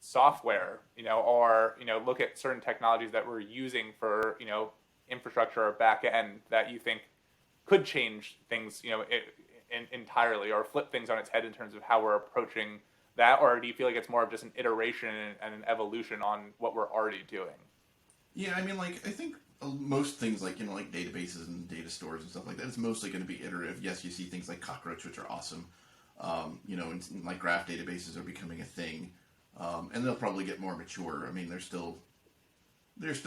software, you know, or you know, look at certain technologies that we're using for you know infrastructure or back end that you think could change things, you know, entirely or flip things on its head in terms of how we're approaching that, or do you feel like it's more of just an iteration and an evolution on what we're already doing? Yeah, I mean, like, I think most things, like, you know, like databases and data stores and stuff like that, it's mostly going to be iterative. Yes, you see things like Cockroach, which are awesome. You know, and like graph databases are becoming a thing. And they'll probably get more mature. I mean, they're still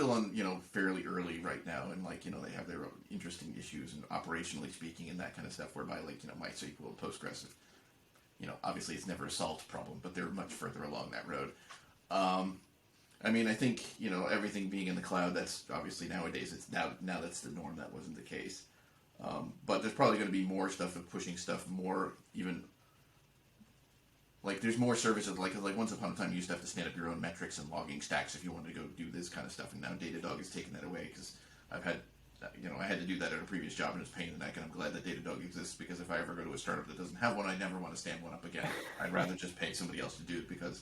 on, you know, fairly early right now, and like, you know, they have their own interesting issues and operationally speaking and that kind of stuff, whereby, like, you know, MySQL, Postgres, you know, obviously it's never a solved problem, but they're much further along that road. I mean, I think, you know, everything being in the cloud, that's obviously nowadays, it's now that's the norm. That wasn't the case. But there's probably going to be more stuff of pushing stuff more, even like there's more services, like once upon a time you used to have to stand up your own metrics and logging stacks if you wanted to go do this kind of stuff, and now Datadog has taken that away, because I've had, you know, I had to do that at a previous job and it was a pain in the neck, and I'm glad that Datadog exists, because if I ever go to a startup that doesn't have one, I never want to stand one up again. I'd rather just pay somebody else to do it, because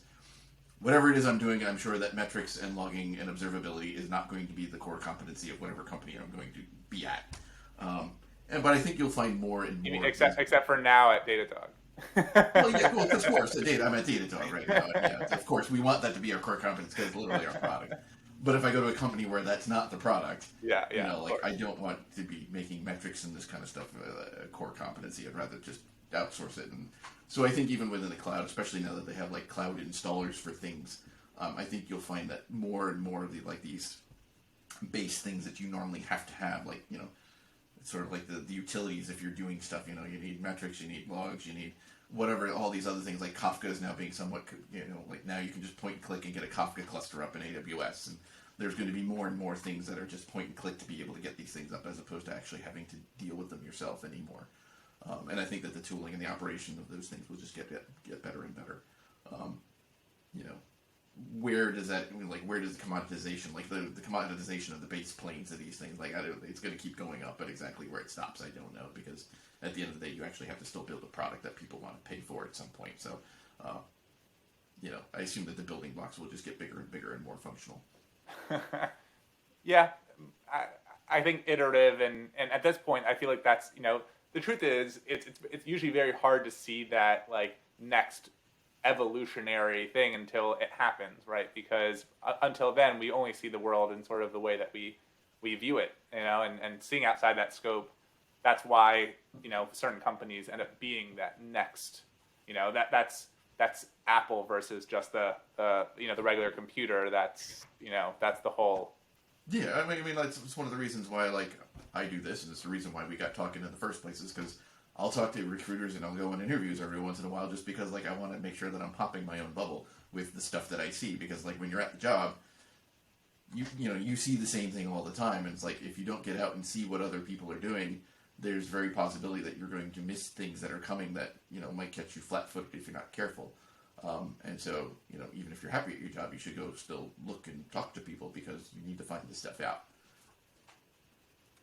whatever it is I'm doing, I'm sure that metrics and logging and observability is not going to be the core competency of whatever company I'm going to be at. But I think you'll find more and more. You mean except for now at Datadog? Well, yeah, well, of course, I'm at Datadog right now. Yeah, of course, we want that to be our core competence because it's literally our product. But if I go to a company where that's not the product, yeah, you know, like, I don't want to be making metrics and this kind of stuff a core competency. I'd rather just outsource it. And so I think even within the cloud, especially now that they have like cloud installers for things, I think you'll find that more and more of these base things that you normally have to have, like, you know, it's sort of like the utilities. If you're doing stuff, you know, you need metrics, you need logs, you need whatever, all these other things, like Kafka is now being somewhat, you know, like now you can just point and click and get a Kafka cluster up in AWS, and there's going to be more and more things that are just point and click to be able to get these things up, as opposed to actually having to deal with them yourself anymore. And I think that the tooling and the operation of those things will just get better and better. You know, where does the commoditization, like the commoditization of the base planes of these things, like, it's going to keep going up, but exactly where it stops, I don't know, because at the end of the day, you actually have to still build a product that people want to pay for at some point. So, you know, I assume that the building blocks will just get bigger and bigger and more functional. Yeah, I think iterative, and at this point, I feel like that's, you know, the truth is it's usually very hard to see that like next evolutionary thing until it happens, right? Because until then, we only see the world in sort of the way that we view it, you know, and seeing outside that scope. That's why, you know, certain companies end up being that next, you know, that's Apple versus just the you know, the regular computer. That's, you know, that's the whole. Yeah, I mean, it's one of the reasons why, like, I do this, and it's the reason why we got talking in the first place, is because I'll talk to recruiters and I'll go on interviews every once in a while, just because, like, I want to make sure that I'm popping my own bubble with the stuff that I see, because, like, when you're at the job, you know, you see the same thing all the time, and it's like, if you don't get out and see what other people are doing, there's very possibility that you're going to miss things that are coming that, you know, might catch you flat-footed if you're not careful. And so, you know, even if you're happy at your job, you should go still look and talk to people, because you need to find this stuff out.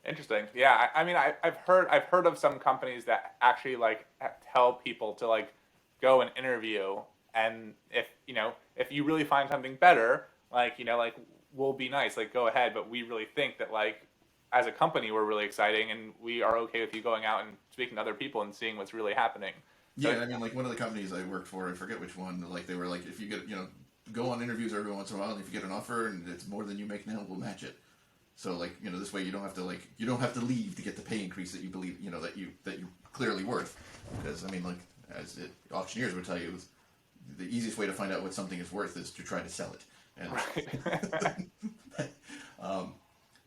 Interesting. Yeah, I mean, I've heard of some companies that actually like tell people to like go and interview, and if you really find something better, like, you know, like, we'll be nice, like, go ahead, but we really think that, like, as a company, we're really exciting, and we are okay with you going out and speaking to other people and seeing what's really happening. So, yeah, I mean, like, one of the companies I worked for, I forget which one, like, they were like, if you get, you know, go on interviews every once in a while, and if you get an offer and it's more than you make now, we'll match it. So, like, you know, this way you don't have to leave to get the pay increase that you believe, you know, that you're clearly worth. Because, I mean, like, auctioneers would tell you, the easiest way to find out what something is worth is to try to sell it. And, right.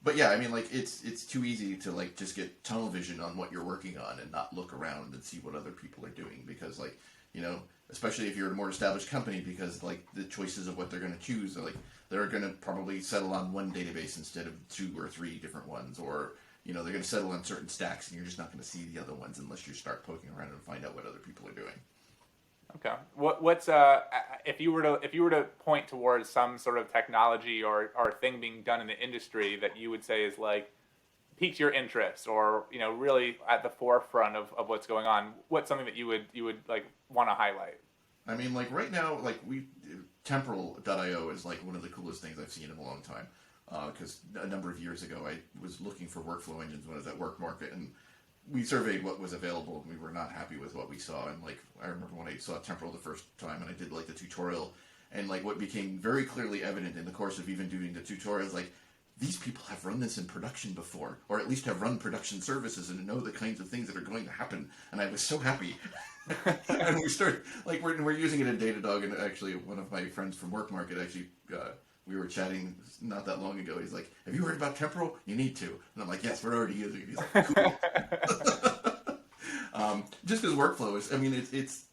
But yeah, I mean, like it's too easy to like just get tunnel vision on what you're working on and not look around and see what other people are doing, because like, you know, especially if you're a more established company, because like the choices of what they're going to choose are like they're going to probably settle on one database instead of 2 or 3 different ones, or you know they're going to settle on certain stacks and you're just not going to see the other ones unless you start poking around and find out what other people are doing. Okay. What's if you were to point towards some sort of technology or thing being done in the industry that you would say is like piques your interest, or you know really at the forefront of what's going on, what's something that you would like want to highlight? I mean, like right now, like temporal.io is like one of the coolest things I've seen in a long time. Because a number of years ago, I was looking for workflow engines when I was at Work Market, and we surveyed what was available, and we were not happy with what we saw. And like, I remember when I saw Temporal the first time, and I did like the tutorial, and like what became very clearly evident in the course of even doing the tutorials, like these people have run this in production before, or at least have run production services and know the kinds of things that are going to happen. And I was so happy. And we started like we're using it in Datadog, and actually one of my friends from Work Market actually. We were chatting not that long ago. He's like, "Have you heard about Temporal? You need to." And I'm like, "Yes, we're already using it." He's like, "Cool." Just because workflow is, I mean, it's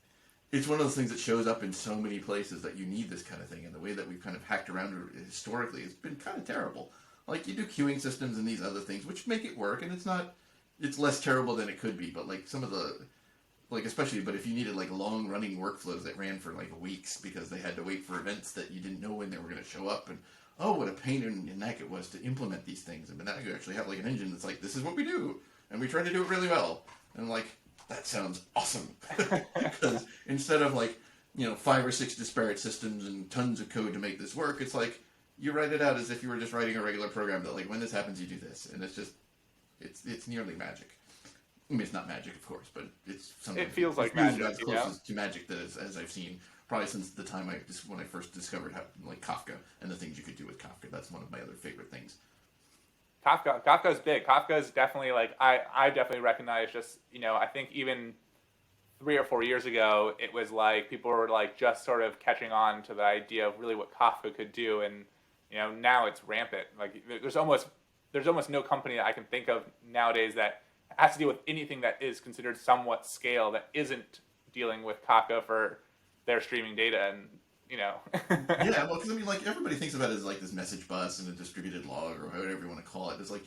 one of those things that shows up in so many places that you need this kind of thing. And the way that we've kind of hacked around it historically has been kind of terrible. Like you do queuing systems and these other things, which make it work, and it's less terrible than it could be. But like some of the like especially, but if you needed like long running workflows that ran for like weeks because they had to wait for events that you didn't know when they were going to show up, and oh, what a pain in the neck it was to implement these things. And now you actually have like an engine that's like, this is what we do, and we try to do it really well. And like, that sounds awesome. Because instead of like, you know, 5 or 6 disparate systems and tons of code to make this work, it's like you write it out as if you were just writing a regular program that like when this happens you do this, and it's just it's nearly magic. I mean, it's not magic, of course, but it's something. It feels like really magic. as close to magic that as I've seen probably since the time when I first discovered how like Kafka and the things you could do with Kafka. That's one of my other favorite things. Kafka's big. Kafka's definitely like I definitely recognize, just you know, I think even 3 or 4 years ago it was like people were like just sort of catching on to the idea of really what Kafka could do, and you know now it's rampant. Like there's almost no company that I can think of nowadays that has to deal with anything that is considered somewhat scale that isn't dealing with Kafka for their streaming data, and you know. Yeah, well, because I mean, like everybody thinks about it as like this message bus and a distributed log or whatever you want to call it. It's like,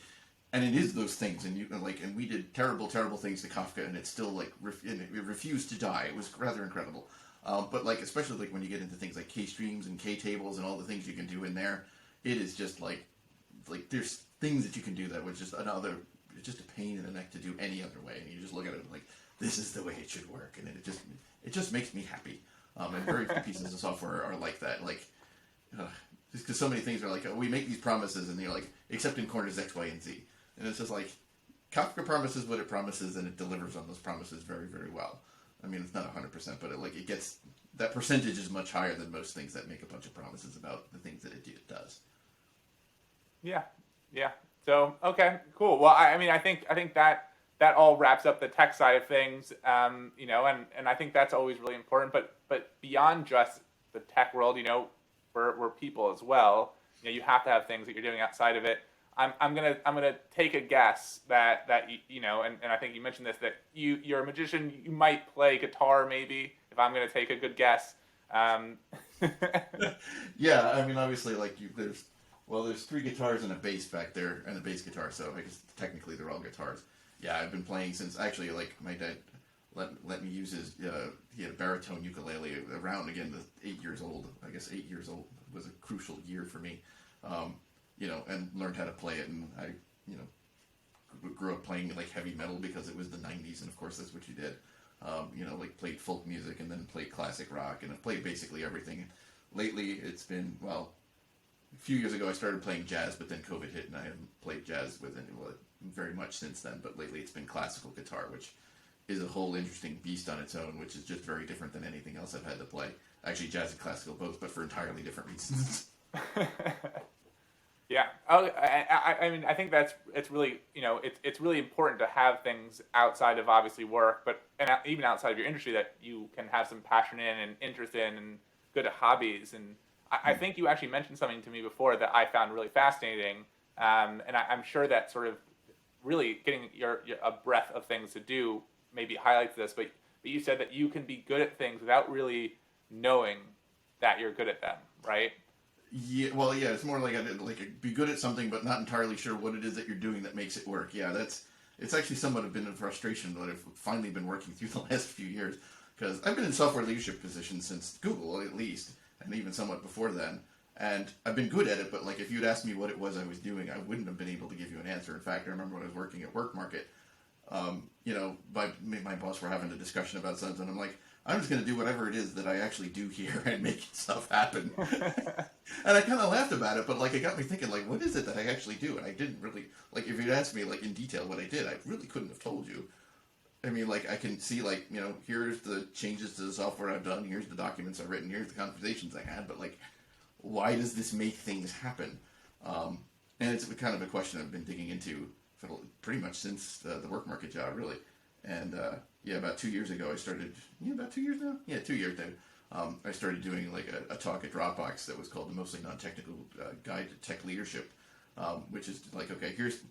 and it is those things, and you like, and we did terrible things to Kafka, and it still like it refused to die. It was rather incredible. But like, especially like when you get into things like K streams and K tables and all the things you can do in there, it is just like there's things that you can do that was just another. It's just a pain in the neck to do any other way, and you just look at it like this is the way it should work, and it just makes me happy. And very few pieces of software are like that. Like just because so many things are like, oh, we make these promises, and you're like, except in corners X, Y, and Z, and it's just like Kafka promises what it promises, and it delivers on those promises very, very well. I mean, it's not 100%, but it gets that percentage is much higher than most things that make a bunch of promises about the things that it does. Yeah. So okay, cool. Well, I mean, I think that all wraps up the tech side of things. You know, and I think that's always really important. But beyond just the tech world, you know, we're people as well. You know, you have to have things that you're doing outside of it. I'm gonna take a guess that you know, and I think you mentioned this, that you're a magician. You might play guitar, maybe. If I'm gonna take a good guess. Yeah, I mean, obviously, like there's 3 guitars and a bass back there, and a bass guitar, so I guess technically they're all guitars. Yeah, I've been playing since, actually, like, my dad let me use his, he had a baritone ukulele around, again, 8 years old. I guess 8 years old was a crucial year for me, you know, and learned how to play it, and I, you know, grew up playing, like, heavy metal because it was the 90s, and of course that's what you did. You know, like, played folk music, and then played classic rock, and I've played basically everything. Lately, it's been, well, a few years ago I started playing jazz, but then COVID hit and I haven't played jazz very much since then. But lately it's been classical guitar, which is a whole interesting beast on its own, which is just very different than anything else I've had to play. Actually, jazz and classical both, but for entirely different reasons. Yeah. I mean, I think it's really, you know, it's really important to have things outside of obviously work, but and even outside of your industry that you can have some passion in and interest in and good hobbies. And I think you actually mentioned something to me before that I found really fascinating, And I'm sure that sort of really getting your a breadth of things to do maybe highlights this. But you said that you can be good at things without really knowing that you're good at them, right? Yeah, well, yeah, it's more like be good at something, but not entirely sure what it is that you're doing that makes it work. Yeah, it's actually somewhat been a frustration that I've finally been working through the last few years, because I've been in software leadership positions since Google at least, and even somewhat before then, and I've been good at it. But like, if you'd asked me what it was I was doing, I wouldn't have been able to give you an answer. In fact, I remember when I was working at Work Market, my boss were having a discussion about something. I'm like, I'm just going to do whatever it is that I actually do here and make stuff happen. And I kind of laughed about it, but like, it got me thinking, like, what is it that I actually do? And I didn't really, like, if you'd asked me like in detail what I did, I really couldn't have told you. I mean, like, I can see, like, here's the changes to the software I've done, here's the documents I've written, here's the conversations I had, but like, why does this make things happen? And it's kind of a question I've been digging into for pretty much since the Work Market job, really. And about 2 years ago, I started. About 2 years now. Yeah, 2 years now. I started doing like a talk at Dropbox that was called the Mostly Non-Technical Guide to Tech Leadership, which is like, okay, here's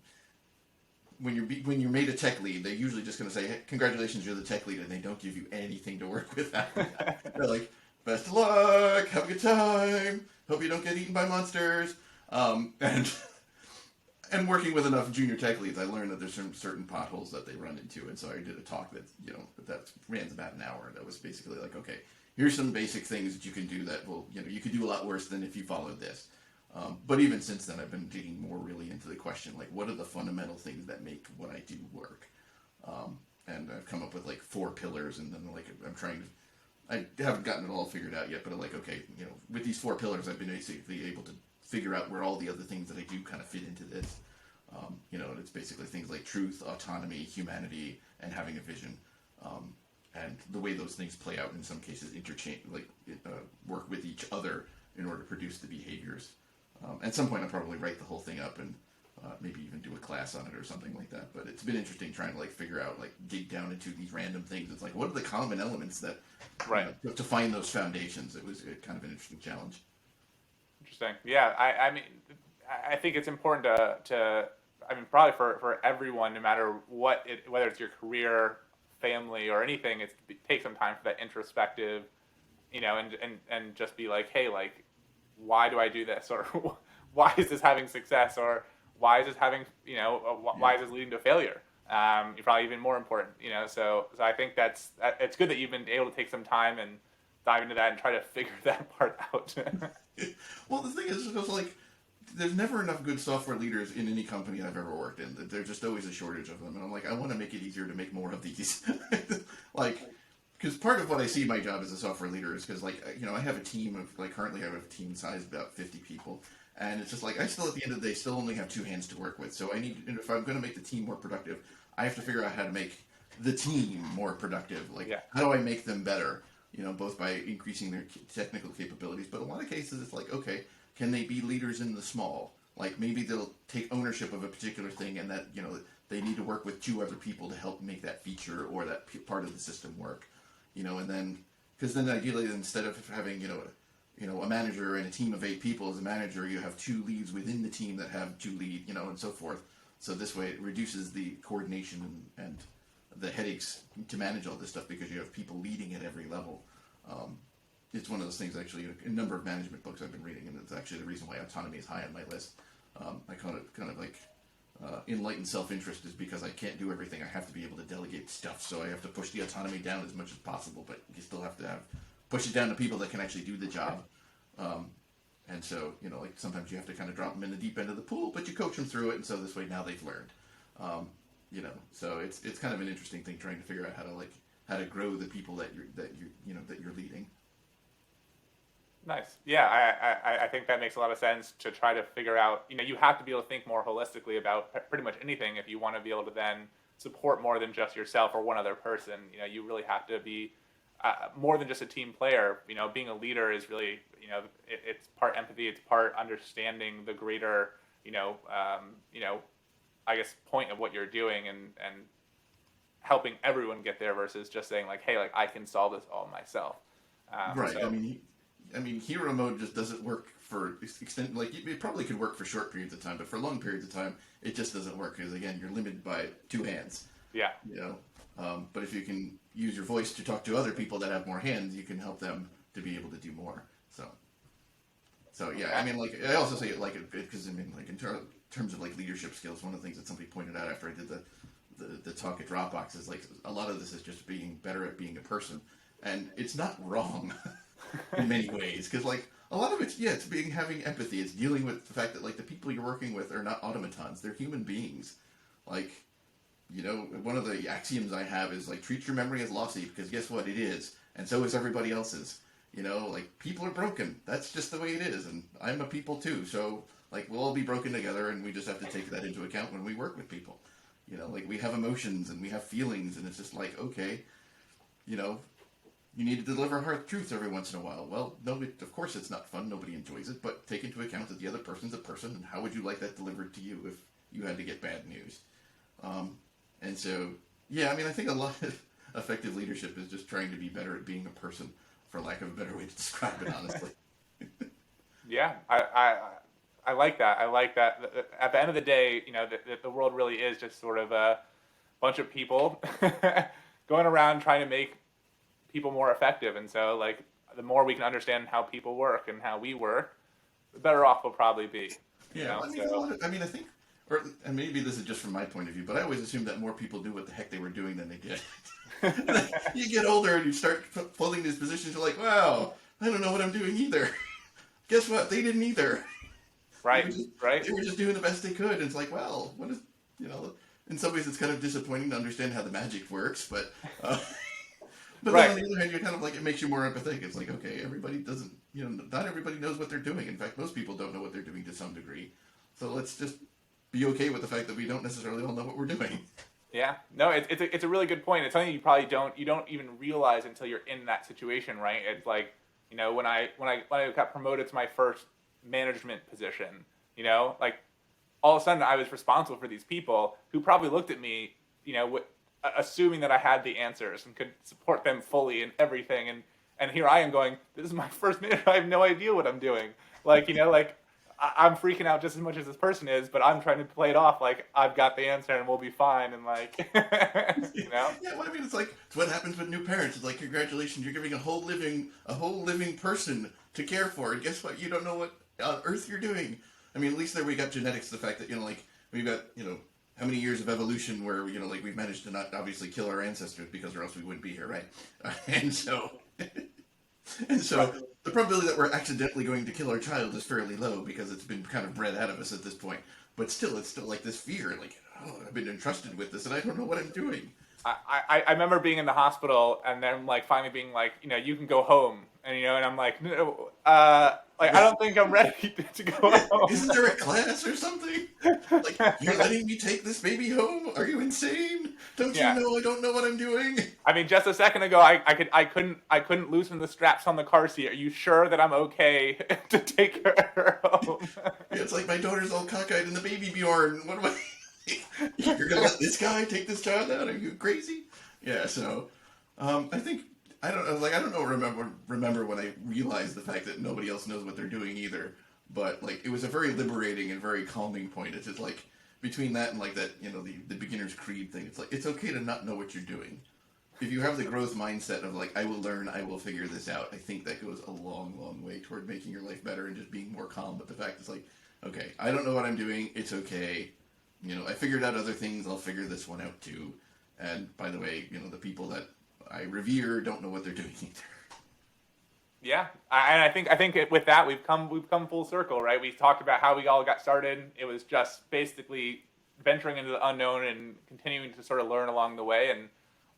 when you're made a tech lead, they're usually just going to say, hey, congratulations, you're the tech lead, and they don't give you anything to work with after that. They're like, best of luck, have a good time, hope you don't get eaten by monsters, and working with enough junior tech leads, I learned that there's certain potholes that they run into, and so I did a talk that that ran about an hour. That was basically like, okay, here's some basic things that you can do that will, you could do a lot worse than if you followed this. But even since then, I've been digging more really into the question, like, what are the fundamental things that make what I do work? And I've come up with like 4 pillars, and then like I haven't gotten it all figured out yet, but I'm like, okay, with these 4 pillars, I've been basically able to figure out where all the other things that I do kind of fit into this. And it's basically things like truth, autonomy, humanity, and having a vision. And the way those things play out in some cases work with each other in order to produce the behaviors. At some point, I'll probably write the whole thing up and maybe even do a class on it or something like that. But it's been interesting trying to like figure out, like, dig down into these random things. It's like, what are the common elements that, right, to find those foundations? It was kind of an interesting challenge. Interesting. Yeah, I mean, I think it's important to I mean, probably for everyone, no matter whether it's your career, family, or anything, it's to take some time for that introspective, and just be like, hey, like, why do I do this, or why is this having success, or why is this having, why is this leading to failure? You're probably even more important, So I think it's good that you've been able to take some time and dive into that and try to figure that part out. Well, the thing is, it's like, there's never enough good software leaders in any company I've ever worked in. There's just always a shortage of them. And I'm like, I want to make it easier to make more of these. Like, because part of what I see my job as a software leader is because, like, I have a team of, like, currently I have a team size of about 50 people. And it's just like, I still, at the end of the day, still only have 2 hands to work with. So if I'm going to make the team more productive, I have to figure out how to make the team more productive. Like, Yeah. How do I make them better? Both by increasing their technical capabilities. But in a lot of cases, it's like, okay, can they be leaders in the small? Like, maybe they'll take ownership of a particular thing, and that, they need to work with 2 other people to help make that feature or that part of the system work. And then, because then ideally, instead of having, a manager and a team of 8 people as a manager, you have 2 leads within the team that have 2 lead, and so forth. So this way it reduces the coordination and the headaches to manage all this stuff because you have people leading at every level. It's one of those things, actually, a number of management books I've been reading, and it's actually the reason why autonomy is high on my list. I call it kind of like enlightened self-interest, is because I can't do everything. I have to be able to delegate stuff, so I have to push the autonomy down as much as possible, but you still have to push it down to people that can actually do the job. And so, like, sometimes you have to kind of drop them in the deep end of the pool, but you coach them through it, and so this way now they've learned. So it's kind of an interesting thing trying to figure out how to grow the people that you're leading. Nice. Yeah, I think that makes a lot of sense to try to figure out, you have to be able to think more holistically about pretty much anything if you want to be able to then support more than just yourself or one other person. You really have to be more than just a team player. Being a leader is really, it's part empathy, it's part understanding the greater, I guess, point of what you're doing and helping everyone get there versus just saying like, hey, like, I can solve this all myself. Right. So, I mean, hero mode just doesn't work for extent, like it probably could work for short periods of time, but for long periods of time, it just doesn't work because again, you're limited by two hands. Yeah. But if you can use your voice to talk to other people that have more hands, you can help them to be able to do more. So yeah, I mean, like I also say it like because I mean, like in terms of like leadership skills, one of the things that somebody pointed out after I did the talk at Dropbox is like a lot of this is just being better at being a person, and it's not wrong in many ways because like a lot of it's having empathy, it's dealing with the fact that like the people you're working with are not automatons, they're human beings. Like, one of the axioms I have is like treat your memory as lossy because guess what, it is, and so is everybody else's. Like people are broken. That's just the way it is, and I'm a people too. So like we'll all be broken together, and we just have to take that into account when we work with people. Like we have emotions and we have feelings, and it's just like okay, you need to deliver hard truths every once in a while. Well, no, of course it's not fun. Nobody enjoys it, but take into account that the other person's a person, and how would you like that delivered to you if you had to get bad news? And so yeah, I mean, I think a lot of effective leadership is just trying to be better at being a person. For lack of a better way to describe it, honestly. Yeah, I like that. I like that. At the end of the day, the world really is just sort of a bunch of people going around trying to make people more effective. And so, like, the more we can understand how people work and how we work, the better off we'll probably be. Yeah, I think, and maybe this is just from my point of view, but I always assumed that more people knew what the heck they were doing than they did. You get older and you start filling these positions, you're like, wow, I don't know what I'm doing either. Guess what? They didn't either. Right, right. They were just doing the best they could. And it's like, well, what is, in some ways it's kind of disappointing to understand how the magic works, but then on the other hand, you're kind of like, it makes you more empathetic. It's like, okay, everybody doesn't, not everybody knows what they're doing. In fact, most people don't know what they're doing to some degree. So let's just be okay with the fact that we don't necessarily all know what we're doing. Yeah, no, it's a really good point. It's something you probably don't even realize until you're in that situation, right? It's like, when I got promoted to my first management position, like all of a sudden I was responsible for these people who probably looked at me, assuming that I had the answers and could support them fully in everything, and here I am going, this is my first minute, I have no idea what I'm doing, like I'm freaking out just as much as this person is, but I'm trying to play it off like I've got the answer and we'll be fine, and like, Yeah, well, I mean, it's what happens with new parents. It's like, congratulations, you're giving a whole living person to care for, and guess what? You don't know what on earth you're doing. I mean, at least there we got genetics, the fact that, like, we've got, how many years of evolution where, like, we've managed to not obviously kill our ancestors because or else we wouldn't be here, right? And so... And so the probability that we're accidentally going to kill our child is fairly low because it's been kind of bred out of us at this point. But still, it's still like this fear, like, oh, I've been entrusted with this and I don't know what I'm doing. I remember being in the hospital and then like finally being like, you can go home, and and I'm like, no, like I don't think I'm ready to go home. Isn't there a class or something? Like, you're letting me take this baby home? Are you insane? Don't you know I don't know what I'm doing? I mean, just a second ago, I couldn't loosen the straps on the car seat. Are you sure that I'm okay to take her home? Yeah, it's like my daughter's all cockeyed and the baby Bjorn. What am I? You're gonna let this guy take this child out? Are you crazy? Yeah. So, I think I don't know. Remember when I realized the fact that nobody else knows what they're doing either. But like, it was a very liberating and very calming point. It's just like between that and like that, the beginner's creed thing. It's like it's okay to not know what you're doing. If you have the growth mindset of like, I will learn, I will figure this out. I think that goes a long, long way toward making your life better and just being more calm. But the fact is like, okay, I don't know what I'm doing. It's okay. I figured out other things. I'll figure this one out too. And by the way, the people that I revere don't know what they're doing either. Yeah, and I think with that we've come full circle, right? We talked about how we all got started. It was just basically venturing into the unknown and continuing to sort of learn along the way. And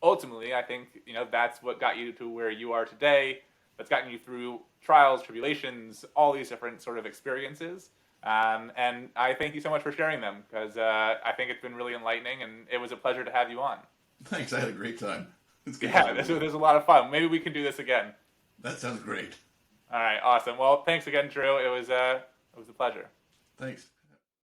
ultimately, I think that's what got you to where you are today. That's gotten you through trials, tribulations, all these different sort of experiences. And I thank you so much for sharing them because I think it's been really enlightening, and it was a pleasure to have you on. Thanks, I had a great time. It's good. Yeah, this was a lot of fun. Maybe we can do this again. That sounds great. All right, awesome. Well, thanks again, Drew. It was a pleasure. Thanks.